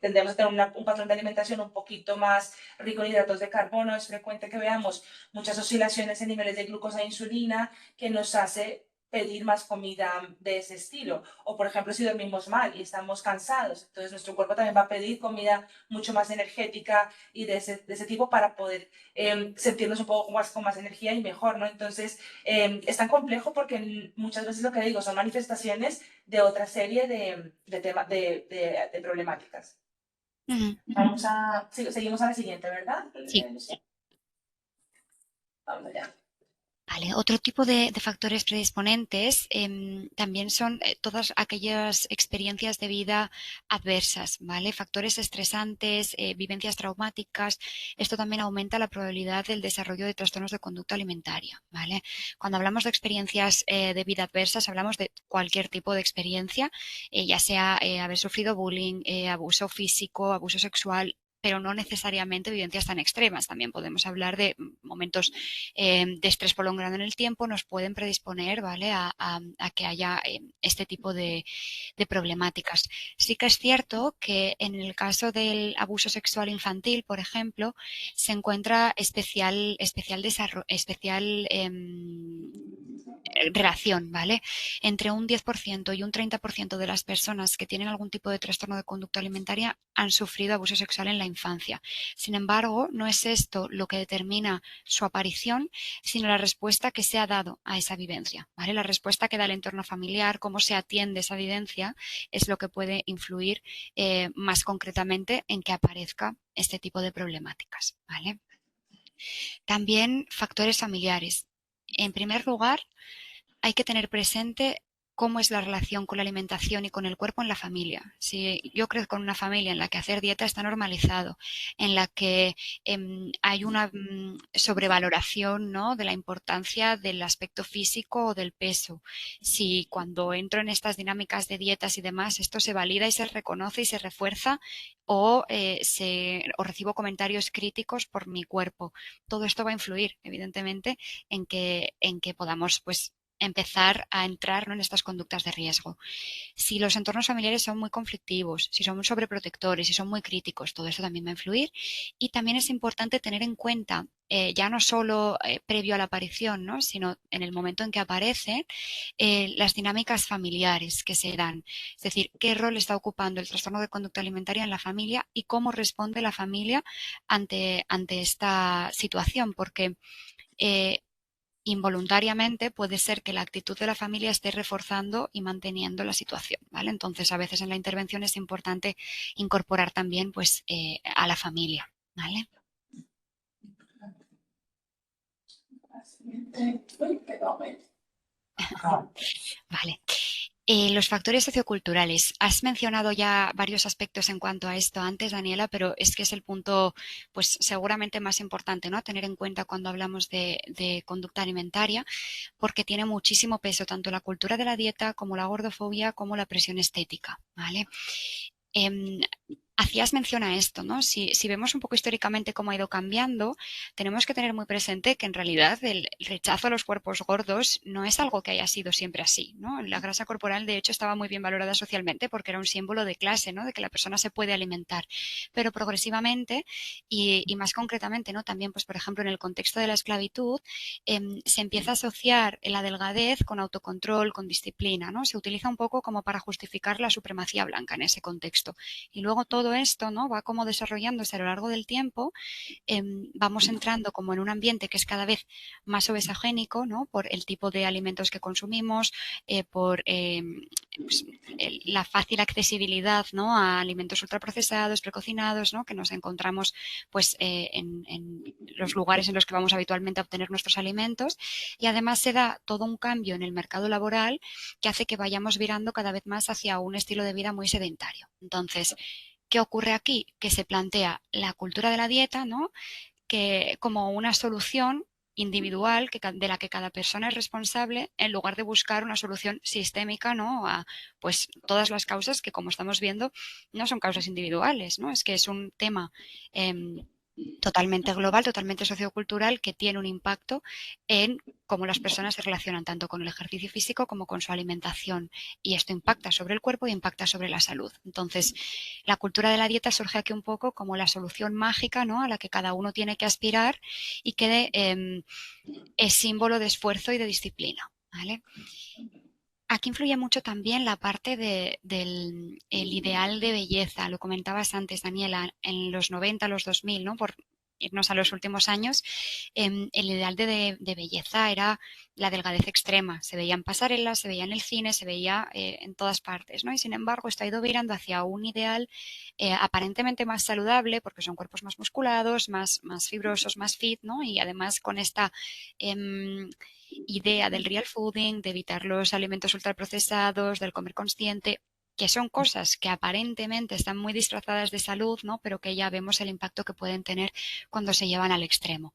tendremos a tener un patrón de alimentación un poquito más rico en hidratos de carbono, es frecuente que veamos muchas oscilaciones en niveles de glucosa e insulina que nos hace pedir más comida de ese estilo. O, por ejemplo, si dormimos mal y estamos cansados, entonces nuestro cuerpo también va a pedir comida mucho más energética y de ese tipo para poder sentirnos un poco más con más energía y mejor, ¿no? Entonces, es tan complejo porque muchas veces lo que digo son manifestaciones de otra serie de problemáticas. Ujú. Seguimos a la siguiente, ¿verdad? Sí. Vamos allá. Vale, otro tipo de factores predisponentes también son todas aquellas experiencias de vida adversas, ¿vale? Factores estresantes, vivencias traumáticas. Esto también aumenta la probabilidad del desarrollo de trastornos de conducta alimentaria, ¿vale? Cuando hablamos de experiencias de vida adversas, hablamos de cualquier tipo de experiencia, ya sea haber sufrido bullying, abuso físico, abuso sexual, pero no necesariamente vivencias tan extremas. También podemos hablar de momentos de estrés prolongado en el tiempo, nos pueden predisponer, ¿vale? A que haya este tipo de problemáticas. Sí que es cierto que en el caso del abuso sexual infantil, por ejemplo, se encuentra especial relación, ¿vale? Entre un 10% y un 30% de las personas que tienen algún tipo de trastorno de conducta alimentaria han sufrido abuso sexual en la infancia. Sin embargo, no es esto lo que determina su aparición, sino la respuesta que se ha dado a esa vivencia, ¿vale? La respuesta que da el entorno familiar, cómo se atiende esa vivencia, es lo que puede influir más concretamente en que aparezca este tipo de problemáticas, ¿vale? También factores familiares. En primer lugar, hay que tener presente cómo es la relación con la alimentación y con el cuerpo en la familia. Si yo crezco en una familia en la que hacer dieta está normalizado, en la que hay una sobrevaloración, ¿no? De la importancia del aspecto físico o del peso, si cuando entro en estas dinámicas de dietas y demás, esto se valida y se reconoce y se refuerza o recibo comentarios críticos por mi cuerpo. Todo esto va a influir, evidentemente, en que podamos pues empezar a entrar, ¿no? En estas conductas de riesgo. Si los entornos familiares son muy conflictivos, si son muy sobreprotectores, si son muy críticos, todo eso también va a influir. Y también es importante tener en cuenta, ya no solo previo a la aparición, ¿no? Sino en el momento en que aparece, las dinámicas familiares que se dan. Es decir, qué rol está ocupando el trastorno de conducta alimentaria en la familia y cómo responde la familia ante esta situación. Porque eh, involuntariamente puede ser que la actitud de la familia esté reforzando y manteniendo la situación, ¿vale? Entonces, a veces en la intervención es importante incorporar también, pues, a la familia, ¿vale? Vale. Los factores socioculturales. Has mencionado ya varios aspectos en cuanto a esto antes, Daniela, pero es que es el punto, pues seguramente más importante, ¿no? A tener en cuenta cuando hablamos de conducta alimentaria, porque tiene muchísimo peso tanto la cultura de la dieta como la gordofobia como la presión estética, ¿vale? Em, Hacías mención a esto, ¿no? Si vemos un poco históricamente cómo ha ido cambiando, tenemos que tener muy presente que en realidad el rechazo a los cuerpos gordos no es algo que haya sido siempre así, ¿no? La grasa corporal, de hecho, estaba muy bien valorada socialmente porque era un símbolo de clase, ¿no? De que la persona se puede alimentar. Pero progresivamente y más concretamente, ¿no? También, pues, por ejemplo, en el contexto de la esclavitud, se empieza a asociar la delgadez con autocontrol, con disciplina, ¿no? Se utiliza un poco como para justificar la supremacía blanca en ese contexto. Y luego todo esto, ¿no? Va como desarrollándose a lo largo del tiempo, vamos entrando como en un ambiente que es cada vez más obesogénico, ¿no? Por el tipo de alimentos que consumimos, por pues, la fácil accesibilidad, ¿no? A alimentos ultraprocesados, precocinados, ¿no? Que nos encontramos pues en los lugares en los que vamos habitualmente a obtener nuestros alimentos, y además se da todo un cambio en el mercado laboral que hace que vayamos virando cada vez más hacia un estilo de vida muy sedentario. Entonces, ¿qué ocurre aquí? Que se plantea la cultura de la dieta, ¿no? Que como una solución individual de la que cada persona es responsable en lugar de buscar una solución sistémica, ¿no? A pues todas las causas que, como estamos viendo, no son causas individuales, ¿no? Es que es un tema totalmente global, totalmente sociocultural, que tiene un impacto en cómo las personas se relacionan tanto con el ejercicio físico como con su alimentación. Y esto impacta sobre el cuerpo y impacta sobre la salud. Entonces, la cultura de la dieta surge aquí un poco como la solución mágica, ¿no? A la que cada uno tiene que aspirar y que es símbolo de esfuerzo y de disciplina. ¿Vale? Aquí influye mucho también la parte del el ideal de belleza. Lo comentabas antes, Daniela, en los 90, los 2000, ¿no? Por irnos a los últimos años, el ideal de belleza era la delgadez extrema. Se veía en pasarelas, se veía en el cine, se veía en todas partes, ¿no? Y sin embargo, está ido virando hacia un ideal aparentemente más saludable, porque son cuerpos más musculados, más fibrosos, más fit, ¿no? Y además con esta idea del real fooding, de evitar los alimentos ultraprocesados, del comer consciente, que son cosas que aparentemente están muy disfrazadas de salud, ¿no? Pero que ya vemos el impacto que pueden tener cuando se llevan al extremo.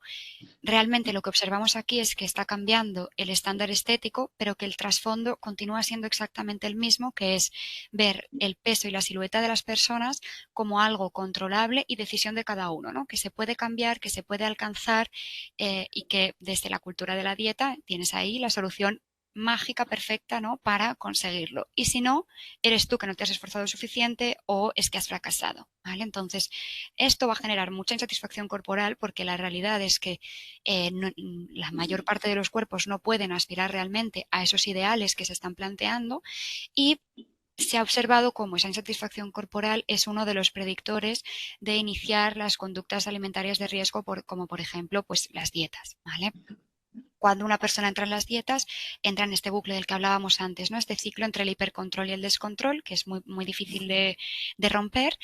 Realmente lo que observamos aquí es que está cambiando el estándar estético, pero que el trasfondo continúa siendo exactamente el mismo, que es ver el peso y la silueta de las personas como algo controlable y decisión de cada uno, ¿no? Que se puede cambiar, que se puede alcanzar y que desde la cultura de la dieta tienes ahí la solución mágica perfecta, ¿no? Para conseguirlo. Y si no, eres tú que no te has esforzado suficiente o es que has fracasado, ¿vale? Entonces, esto va a generar mucha insatisfacción corporal porque la realidad es que la mayor parte de los cuerpos no pueden aspirar realmente a esos ideales que se están planteando, y se ha observado cómo esa insatisfacción corporal es uno de los predictores de iniciar las conductas alimentarias de riesgo, como por ejemplo pues las dietas, ¿vale? Cuando una persona entra en las dietas, entra en este bucle del que hablábamos antes, ¿no? Este ciclo entre el hipercontrol y el descontrol, que es muy difícil de romper.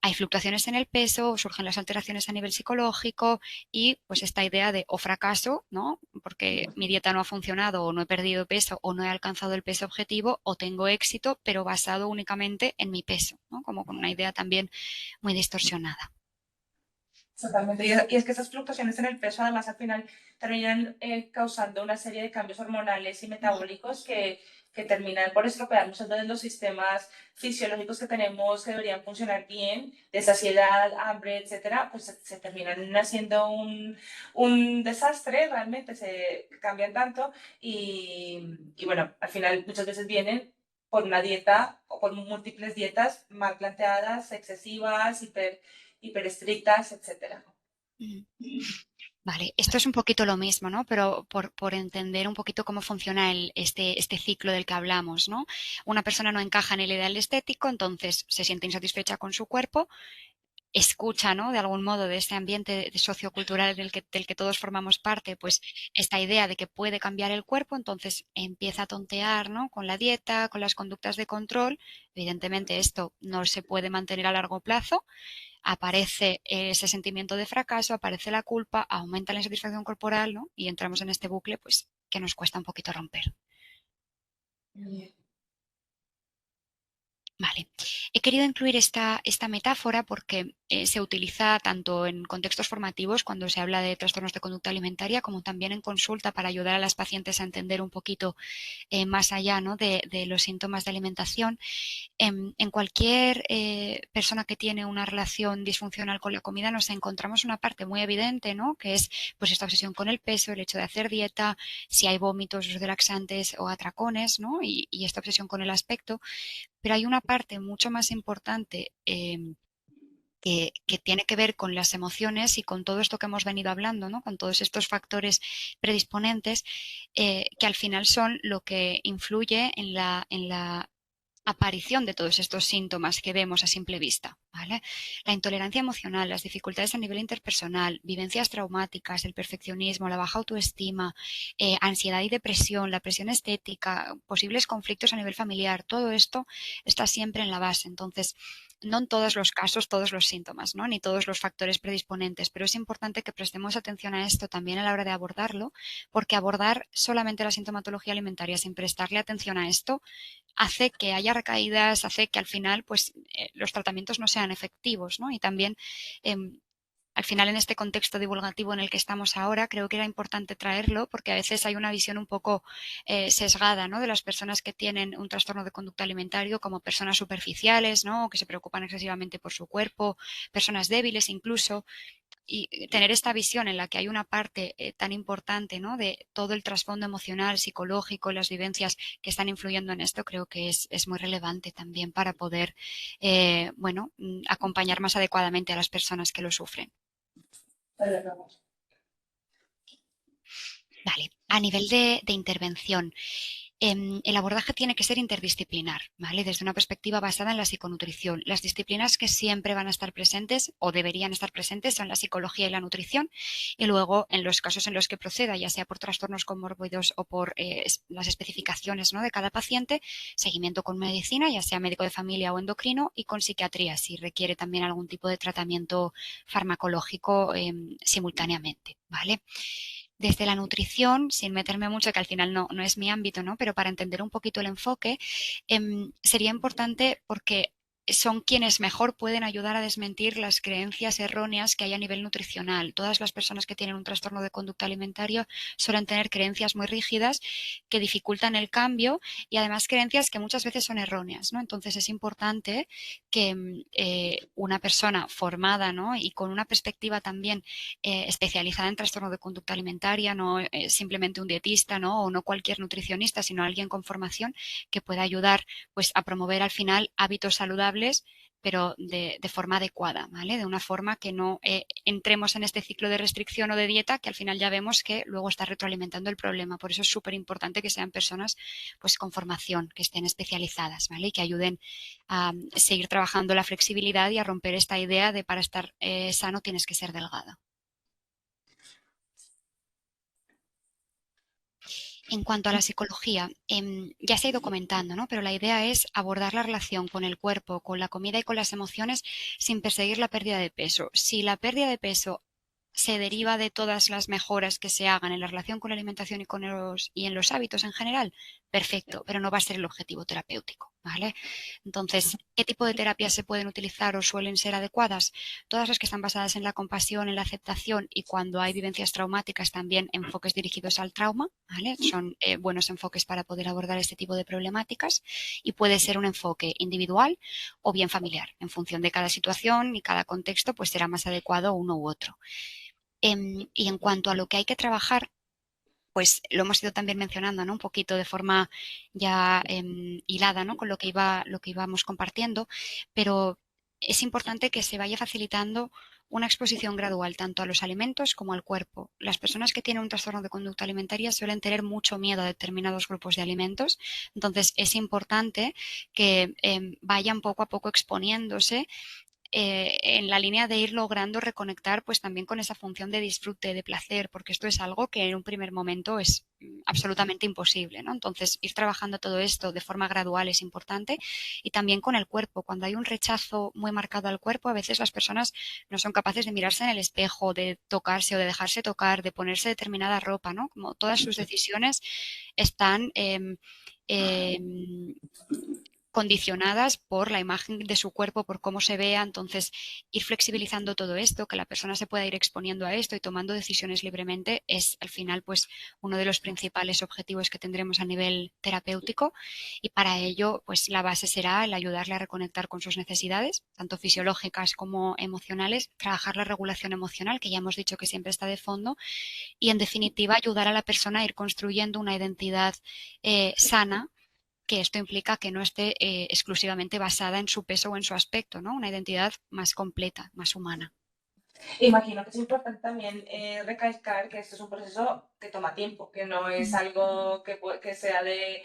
Hay fluctuaciones en el peso, surgen las alteraciones a nivel psicológico y pues esta idea de o fracaso, ¿no? Porque mi dieta no ha funcionado o no he perdido peso o no he alcanzado el peso objetivo, o tengo éxito pero basado únicamente en mi peso, ¿no? Como con una idea también muy distorsionada. Totalmente. Y es que esas fluctuaciones en el peso, además, al final terminan causando una serie de cambios hormonales y metabólicos que terminan por estropear muchas veces los sistemas fisiológicos que tenemos que deberían funcionar bien, de saciedad, hambre, etcétera, pues se terminan haciendo un desastre, realmente se cambian tanto y bueno, al final muchas veces vienen por una dieta o por múltiples dietas mal planteadas, excesivas, hiperestrictas, etcétera. Mm. Vale, esto es un poquito lo mismo, ¿no? Pero por entender un poquito cómo funciona este ciclo del que hablamos, ¿no? Una persona no encaja en el ideal estético, entonces se siente insatisfecha con su cuerpo, escucha, ¿no? De algún modo de ese ambiente sociocultural del que todos formamos parte, pues esta idea de que puede cambiar el cuerpo, entonces empieza a tontear, ¿no? Con la dieta, con las conductas de control. Evidentemente esto no se puede mantener a largo plazo, aparece ese sentimiento de fracaso, aparece la culpa, aumenta la insatisfacción corporal, ¿no? Y entramos en este bucle, pues, que nos cuesta un poquito romper. Bien. Vale. He querido incluir esta metáfora porque se utiliza tanto en contextos formativos cuando se habla de trastornos de conducta alimentaria como también en consulta para ayudar a las pacientes a entender un poquito más allá, ¿no?, de los síntomas de alimentación. En cualquier persona que tiene una relación disfuncional con la comida nos encontramos una parte muy evidente, ¿no?, que es pues esta obsesión con el peso, el hecho de hacer dieta, si hay vómitos, uso de laxantes o atracones, ¿no?, y esta obsesión con el aspecto. Pero hay una parte mucho más importante que tiene que ver con las emociones y con todo esto que hemos venido hablando, ¿no?, con todos estos factores predisponentes que al final son lo que influye en la aparición de todos estos síntomas que vemos a simple vista, ¿vale? La intolerancia emocional, las dificultades a nivel interpersonal, vivencias traumáticas, el perfeccionismo, la baja autoestima, ansiedad y depresión, la presión estética, posibles conflictos a nivel familiar, todo esto está siempre en la base. Entonces, no en todos los casos, todos los síntomas, ¿no?, ni todos los factores predisponentes, pero es importante que prestemos atención a esto también a la hora de abordarlo, porque abordar solamente la sintomatología alimentaria sin prestarle atención a esto hace que haya recaídas, hace que al final pues los tratamientos no sean efectivos, ¿no? Y también eh, al final en este contexto divulgativo en el que estamos ahora creo que era importante traerlo porque a veces hay una visión un poco sesgada, ¿no?, de las personas que tienen un trastorno de conducta alimentario como personas superficiales, ¿no?, o que se preocupan excesivamente por su cuerpo, personas débiles incluso, y tener esta visión en la que hay una parte tan importante, ¿no?, de todo el trasfondo emocional, psicológico, las vivencias que están influyendo en esto, creo que es muy relevante también para poder, bueno, acompañar más adecuadamente a las personas que lo sufren. Vale, a nivel de intervención, el abordaje tiene que ser interdisciplinar, ¿vale? Desde una perspectiva basada en la psiconutrición. Las disciplinas que siempre van a estar presentes o deberían estar presentes son la psicología y la nutrición. Y luego, en los casos en los que proceda, ya sea por trastornos comórbidos o por las especificaciones, ¿no?, de cada paciente, seguimiento con medicina, ya sea médico de familia o endocrino, y con psiquiatría, si requiere también algún tipo de tratamiento farmacológico simultáneamente, ¿vale? Desde la nutrición, sin meterme mucho, que al final no es mi ámbito, ¿no?, pero para entender un poquito el enfoque, sería importante porque son quienes mejor pueden ayudar a desmentir las creencias erróneas que hay a nivel nutricional. Todas las personas que tienen un trastorno de conducta alimentaria suelen tener creencias muy rígidas que dificultan el cambio y además creencias que muchas veces son erróneas, ¿no? Entonces es importante que una persona formada, ¿no?, y con una perspectiva también especializada en trastorno de conducta alimentaria, no simplemente un dietista, ¿no?, o no cualquier nutricionista, sino alguien con formación que pueda ayudar pues a promover al final hábitos saludables pero de forma adecuada, ¿vale? De una forma que no entremos en este ciclo de restricción o de dieta que al final ya vemos que luego está retroalimentando el problema. Por eso es súper importante que sean personas pues con formación, que estén especializadas, ¿vale? Y que ayuden a seguir trabajando la flexibilidad y a romper esta idea de para estar sano tienes que ser delgado. En cuanto a la psicología, ya se ha ido comentando, ¿no?, pero la idea es abordar la relación con el cuerpo, con la comida y con las emociones sin perseguir la pérdida de peso. Si la pérdida de peso se deriva de todas las mejoras que se hagan en la relación con la alimentación y en los hábitos en general, perfecto, pero no va a ser el objetivo terapéutico, ¿vale? Entonces, ¿qué tipo de terapias se pueden utilizar o suelen ser adecuadas? Todas las que están basadas en la compasión, en la aceptación y cuando hay vivencias traumáticas también enfoques dirigidos al trauma, ¿vale? Son buenos enfoques para poder abordar este tipo de problemáticas y puede ser un enfoque individual o bien familiar. En función de cada situación y cada contexto, pues será más adecuado uno u otro. Y en cuanto a lo que hay que trabajar, pues lo hemos ido también mencionando, ¿no?, un poquito de forma ya hilada, ¿no?, con lo que íbamos compartiendo, pero es importante que se vaya facilitando una exposición gradual tanto a los alimentos como al cuerpo. Las personas que tienen un trastorno de conducta alimentaria suelen tener mucho miedo a determinados grupos de alimentos, entonces es importante que vayan poco a poco exponiéndose en la línea de ir logrando reconectar pues también con esa función de disfrute, de placer, porque esto es algo que en un primer momento es absolutamente imposible, ¿no? Entonces, ir trabajando todo esto de forma gradual es importante y también con el cuerpo. Cuando hay un rechazo muy marcado al cuerpo, a veces las personas no son capaces de mirarse en el espejo, de tocarse o de dejarse tocar, de ponerse determinada ropa, ¿no? Como todas sus decisiones están eh, condicionadas por la imagen de su cuerpo, por cómo se vea. Entonces, ir flexibilizando todo esto, que la persona se pueda ir exponiendo a esto y tomando decisiones libremente, es al final pues uno de los principales objetivos que tendremos a nivel terapéutico, y para ello pues la base será el ayudarle a reconectar con sus necesidades, tanto fisiológicas como emocionales, trabajar la regulación emocional, que ya hemos dicho que siempre está de fondo, y en definitiva ayudar a la persona a ir construyendo una identidad sana, que esto implica que no esté exclusivamente basada en su peso o en su aspecto, ¿no? Una identidad más completa, más humana. Imagino que es importante también recalcar que esto es un proceso que toma tiempo, que no es algo que sea de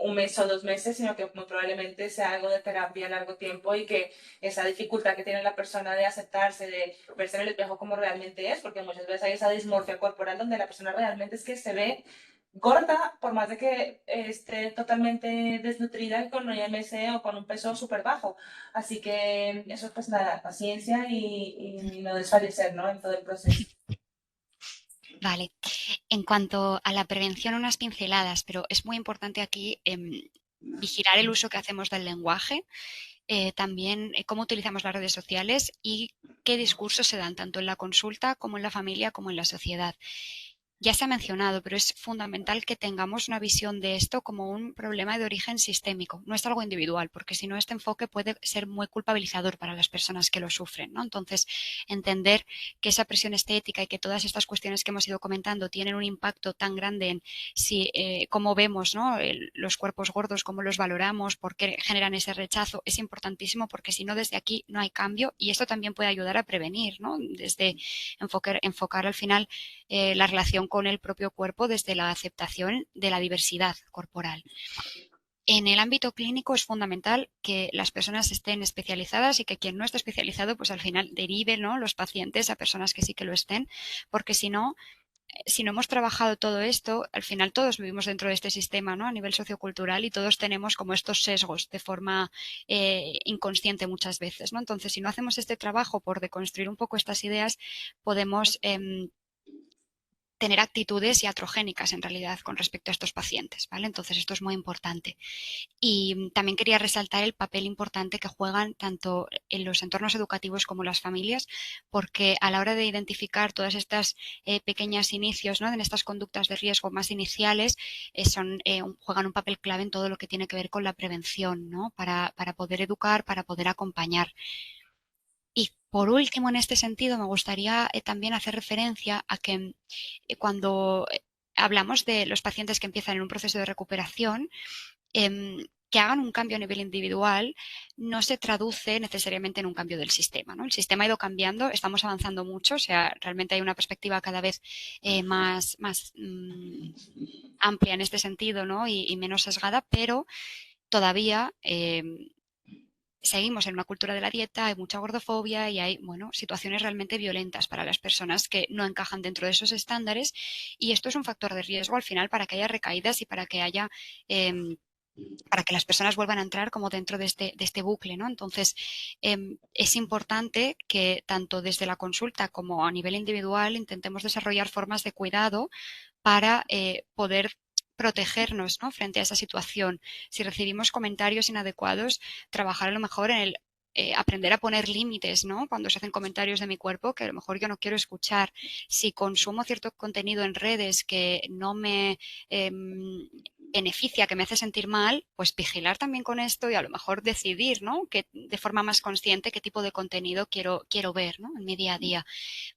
un mes o 2 meses, sino que muy probablemente sea algo de terapia a largo tiempo y que esa dificultad que tiene la persona de aceptarse, de verse en el espejo como realmente es, porque muchas veces hay esa dismorfia corporal donde la persona realmente es que se ve gorda, por más de que esté totalmente desnutrida con un IMC o con un peso súper bajo. Así que eso pues nada, paciencia y no desfallecer, ¿no? En todo el proceso. Vale. En cuanto a la prevención, unas pinceladas, pero es muy importante aquí vigilar el uso que hacemos del lenguaje, también cómo utilizamos las redes sociales y qué discursos se dan tanto en la consulta como en la familia como en la sociedad. Ya se ha mencionado, pero es fundamental que tengamos una visión de esto como un problema de origen sistémico. No es algo individual, porque si no, este enfoque puede ser muy culpabilizador para las personas que lo sufren, ¿no? Entonces, entender que esa presión estética y que todas estas cuestiones que hemos ido comentando tienen un impacto tan grande en si cómo vemos, ¿no? Los cuerpos gordos, cómo los valoramos, por qué generan ese rechazo, es importantísimo, porque si no, desde aquí no hay cambio, y esto también puede ayudar a prevenir, ¿no? Desde enfocar al final la relación con el propio cuerpo desde la aceptación de la diversidad corporal. En el ámbito clínico es fundamental que las personas estén especializadas y que quien no esté especializado, pues al final derive, ¿no?, los pacientes a personas que sí que lo estén, porque si no, si no hemos trabajado todo esto, al final todos vivimos dentro de este sistema, ¿no?, a nivel sociocultural, y todos tenemos como estos sesgos de forma inconsciente muchas veces, ¿no? Entonces, si no hacemos este trabajo por deconstruir un poco estas ideas, podemos tener actitudes iatrogénicas en realidad con respecto a estos pacientes, ¿vale? Entonces esto es muy importante. Y también quería resaltar el papel importante que juegan tanto en los entornos educativos como las familias, porque a la hora de identificar todas estas pequeños inicios, ¿no?, en estas conductas de riesgo más iniciales, juegan un papel clave en todo lo que tiene que ver con la prevención, ¿no?, para poder educar, para poder acompañar. Y por último, en este sentido, me gustaría también hacer referencia a que cuando hablamos de los pacientes que empiezan en un proceso de recuperación, que hagan un cambio a nivel individual no se traduce necesariamente en un cambio del sistema, ¿no? El sistema ha ido cambiando, estamos avanzando mucho, o sea, realmente hay una perspectiva cada vez más amplia en este sentido, ¿no?, y menos sesgada, pero todavía seguimos en una cultura de la dieta, hay mucha gordofobia y hay, bueno, situaciones realmente violentas para las personas que no encajan dentro de esos estándares, y esto es un factor de riesgo al final para que haya recaídas y para que haya para que las personas vuelvan a entrar como dentro de este bucle, ¿no? Entonces, es importante que tanto desde la consulta como a nivel individual intentemos desarrollar formas de cuidado para poder protegernos, ¿no?, frente a esa situación. Si recibimos comentarios inadecuados, trabajar a lo mejor en el aprender a poner límites, ¿no?, cuando se hacen comentarios de mi cuerpo que a lo mejor yo no quiero escuchar. Si consumo cierto contenido en redes que no me beneficia, que me hace sentir mal, pues vigilar también con esto y a lo mejor decidir, ¿no?, que de forma más consciente qué tipo de contenido quiero ver, ¿no?, en mi día a día,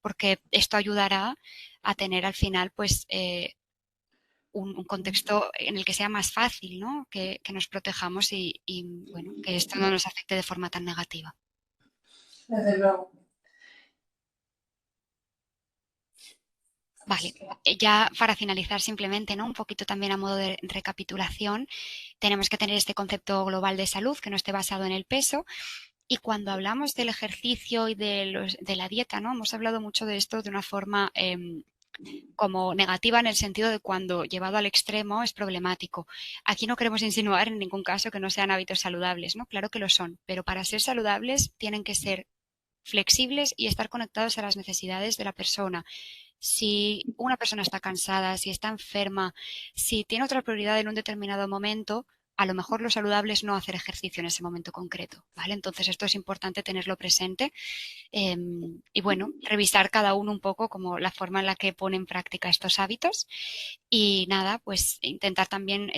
porque esto ayudará a tener al final pues un contexto en el que sea más fácil, ¿no?, que nos protejamos y, bueno, que esto no nos afecte de forma tan negativa. Desde luego. Vale, ya para finalizar simplemente, ¿no?, un poquito también a modo de recapitulación, tenemos que tener este concepto global de salud que no esté basado en el peso. Y cuando hablamos del ejercicio y de la dieta, ¿no?, hemos hablado mucho de esto de una forma como negativa, en el sentido de cuando llevado al extremo es problemático. Aquí no queremos insinuar en ningún caso que no sean hábitos saludables, ¿no? Claro que lo son, pero para ser saludables tienen que ser flexibles y estar conectados a las necesidades de la persona. Si una persona está cansada, si está enferma, si tiene otra prioridad en un determinado momento, a lo mejor lo saludable es no hacer ejercicio en ese momento concreto, ¿vale? Entonces esto es importante tenerlo presente y bueno, revisar cada uno un poco como la forma en la que pone en práctica estos hábitos y nada, pues intentar también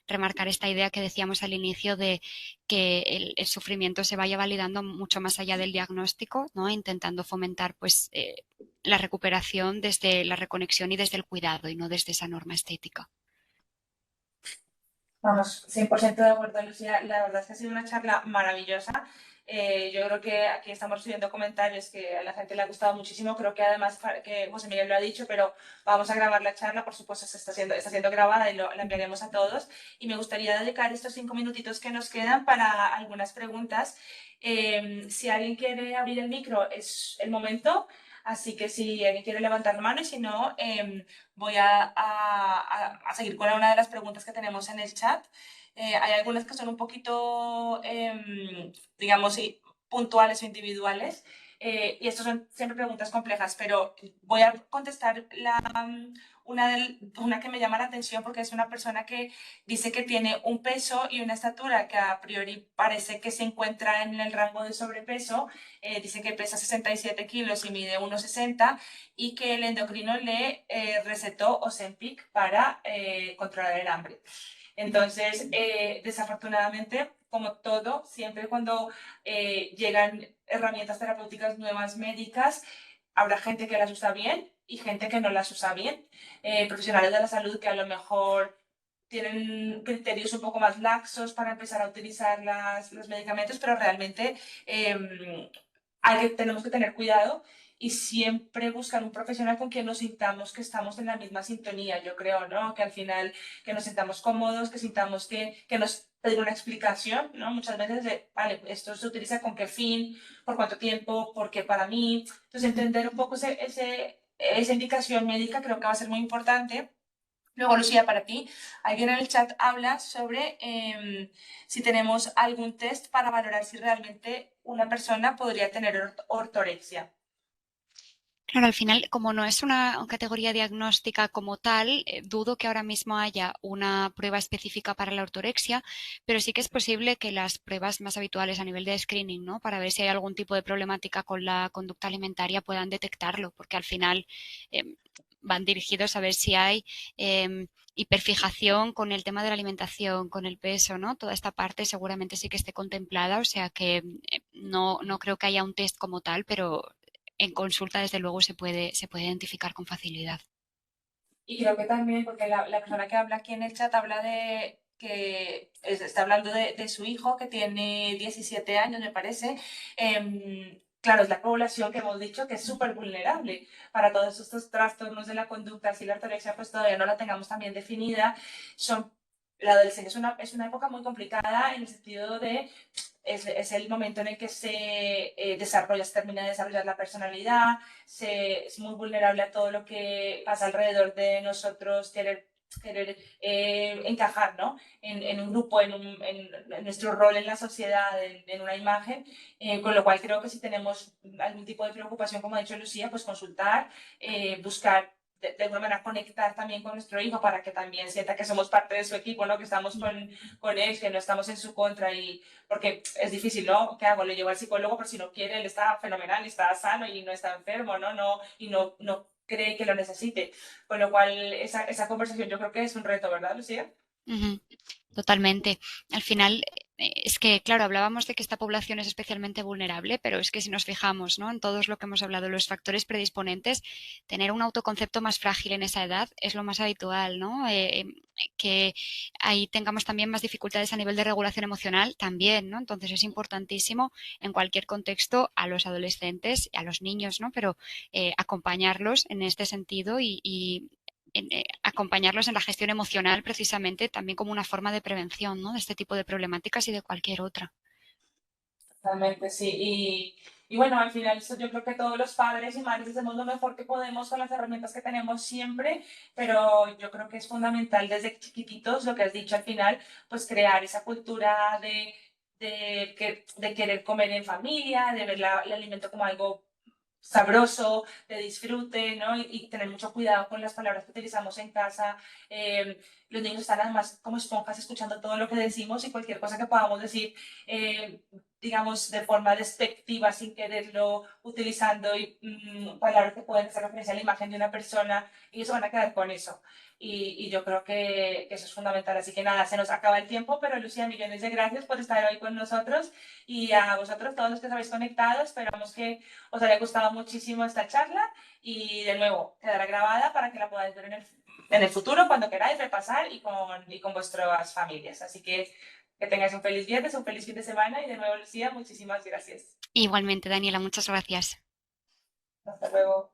remarcar esta idea que decíamos al inicio de que el sufrimiento se vaya validando mucho más allá del diagnóstico, ¿no? Intentando fomentar pues la recuperación desde la reconexión y desde el cuidado y no desde esa norma estética. Vamos, 100% de acuerdo, Lucía. La verdad es que ha sido una charla maravillosa. Yo creo que aquí estamos recibiendo comentarios que a la gente le ha gustado muchísimo. Creo que además, que José Miguel lo ha dicho, pero vamos a grabar la charla, por supuesto, está siendo grabada y la enviaremos a todos. Y me gustaría dedicar estos 5 minutitos que nos quedan para algunas preguntas. Si alguien quiere abrir el micro, es el momento. Así que si alguien quiere levantar la mano y si no, voy a seguir con una de las preguntas que tenemos en el chat. Hay algunas que son un poquito, digamos, sí, puntuales o individuales. Y estas son siempre preguntas complejas, pero voy a contestar una que me llama la atención porque es una persona que dice que tiene un peso y una estatura que a priori parece que se encuentra en el rango de sobrepeso. Dice que pesa 67 kilos y mide 1,60 y que el endocrino le recetó Ozempic para controlar el hambre. Entonces, desafortunadamente, como todo, siempre cuando llegan herramientas terapéuticas nuevas médicas, habrá gente que las usa bien y gente que no las usa bien. Profesionales de la salud que a lo mejor tienen criterios un poco más laxos para empezar a utilizar los medicamentos, pero realmente tenemos que tener cuidado y siempre buscar un profesional con quien nos sintamos que estamos en la misma sintonía, yo creo, ¿no? Que al final que nos sintamos cómodos, que sintamos que nos pedir una explicación, ¿no? Muchas veces de, vale, esto se utiliza con qué fin, por cuánto tiempo, por qué para mí. Entonces, entender un poco esa indicación médica creo que va a ser muy importante. Luego, Lucía, para ti, alguien en el chat habla sobre si tenemos algún test para valorar si realmente una persona podría tener ortorexia. Claro, al final, como no es una categoría diagnóstica como tal, dudo que ahora mismo haya una prueba específica para la ortorexia, pero sí que es posible que las pruebas más habituales a nivel de screening, ¿no? Para ver si hay algún tipo de problemática con la conducta alimentaria puedan detectarlo, porque al final van dirigidos a ver si hay hiperfijación con el tema de la alimentación, con el peso, ¿no? Toda esta parte seguramente sí que esté contemplada, o sea que no creo que haya un test como tal, pero en consulta desde luego se puede identificar con facilidad. Y creo que también, porque la persona que habla aquí en el chat habla de que está hablando de su hijo que tiene 17 años, me parece. Claro, es la población que hemos dicho que es súper vulnerable para todos estos trastornos de la conducta. Si la ortorexia pues todavía no la tengamos también definida, son, la adolescencia es una época muy complicada en el sentido de es el momento en el que se termina de desarrollar la personalidad, es muy vulnerable a todo lo que pasa alrededor de nosotros, querer encajar, ¿no? En un grupo, en nuestro rol en la sociedad, en una imagen, con lo cual creo que si tenemos algún tipo de preocupación, como ha dicho Lucía, pues consultar, buscar de alguna manera conectar también con nuestro hijo para que también sienta que somos parte de su equipo, ¿no? Que estamos con él, que no estamos en su contra y porque es difícil, ¿no? ¿Qué hago? Le llevo al psicólogo, pero si no quiere, él está fenomenal, está sano y no está enfermo, ¿no? Y no cree que lo necesite. Con lo cual, esa conversación yo creo que es un reto, ¿verdad, Lucía? Ujú. Totalmente. Al final, es que, claro, hablábamos de que esta población es especialmente vulnerable, pero es que si nos fijamos, ¿no? En todos lo que hemos hablado, los factores predisponentes, tener un autoconcepto más frágil en esa edad es lo más habitual, ¿no? Que ahí tengamos también más dificultades a nivel de regulación emocional también, ¿no? Entonces es importantísimo en cualquier contexto a los adolescentes, a los niños, ¿no? Pero acompañarlos en este sentido y acompañarlos en la gestión emocional precisamente también como una forma de prevención, ¿no? De este tipo de problemáticas y de cualquier otra. Totalmente, sí. Y bueno, al final yo creo que todos los padres y madres hacemos lo mejor que podemos con las herramientas que tenemos siempre, pero yo creo que es fundamental desde chiquititos, lo que has dicho al final, pues crear esa cultura de querer comer en familia, de ver el alimento como algo sabroso, de disfrute, ¿no? Y tener mucho cuidado con las palabras que utilizamos en casa. Los niños están además como esponjas escuchando todo lo que decimos y cualquier cosa que podamos decir, digamos, de forma despectiva, sin quererlo, utilizando palabras que pueden hacer referencia a la imagen de una persona, y ellos van a quedar con eso. Y yo creo que eso es fundamental. Así que nada, se nos acaba el tiempo, pero Lucía, millones de gracias por estar hoy con nosotros y a vosotros, todos los que os habéis conectado. Esperamos que os haya gustado muchísimo esta charla y de nuevo quedará grabada para que la podáis ver en el futuro cuando queráis repasar y con vuestras familias. Así que tengáis un feliz viernes, un feliz fin de semana y de nuevo, Lucía, muchísimas gracias. Igualmente, Daniela, muchas gracias. Hasta luego.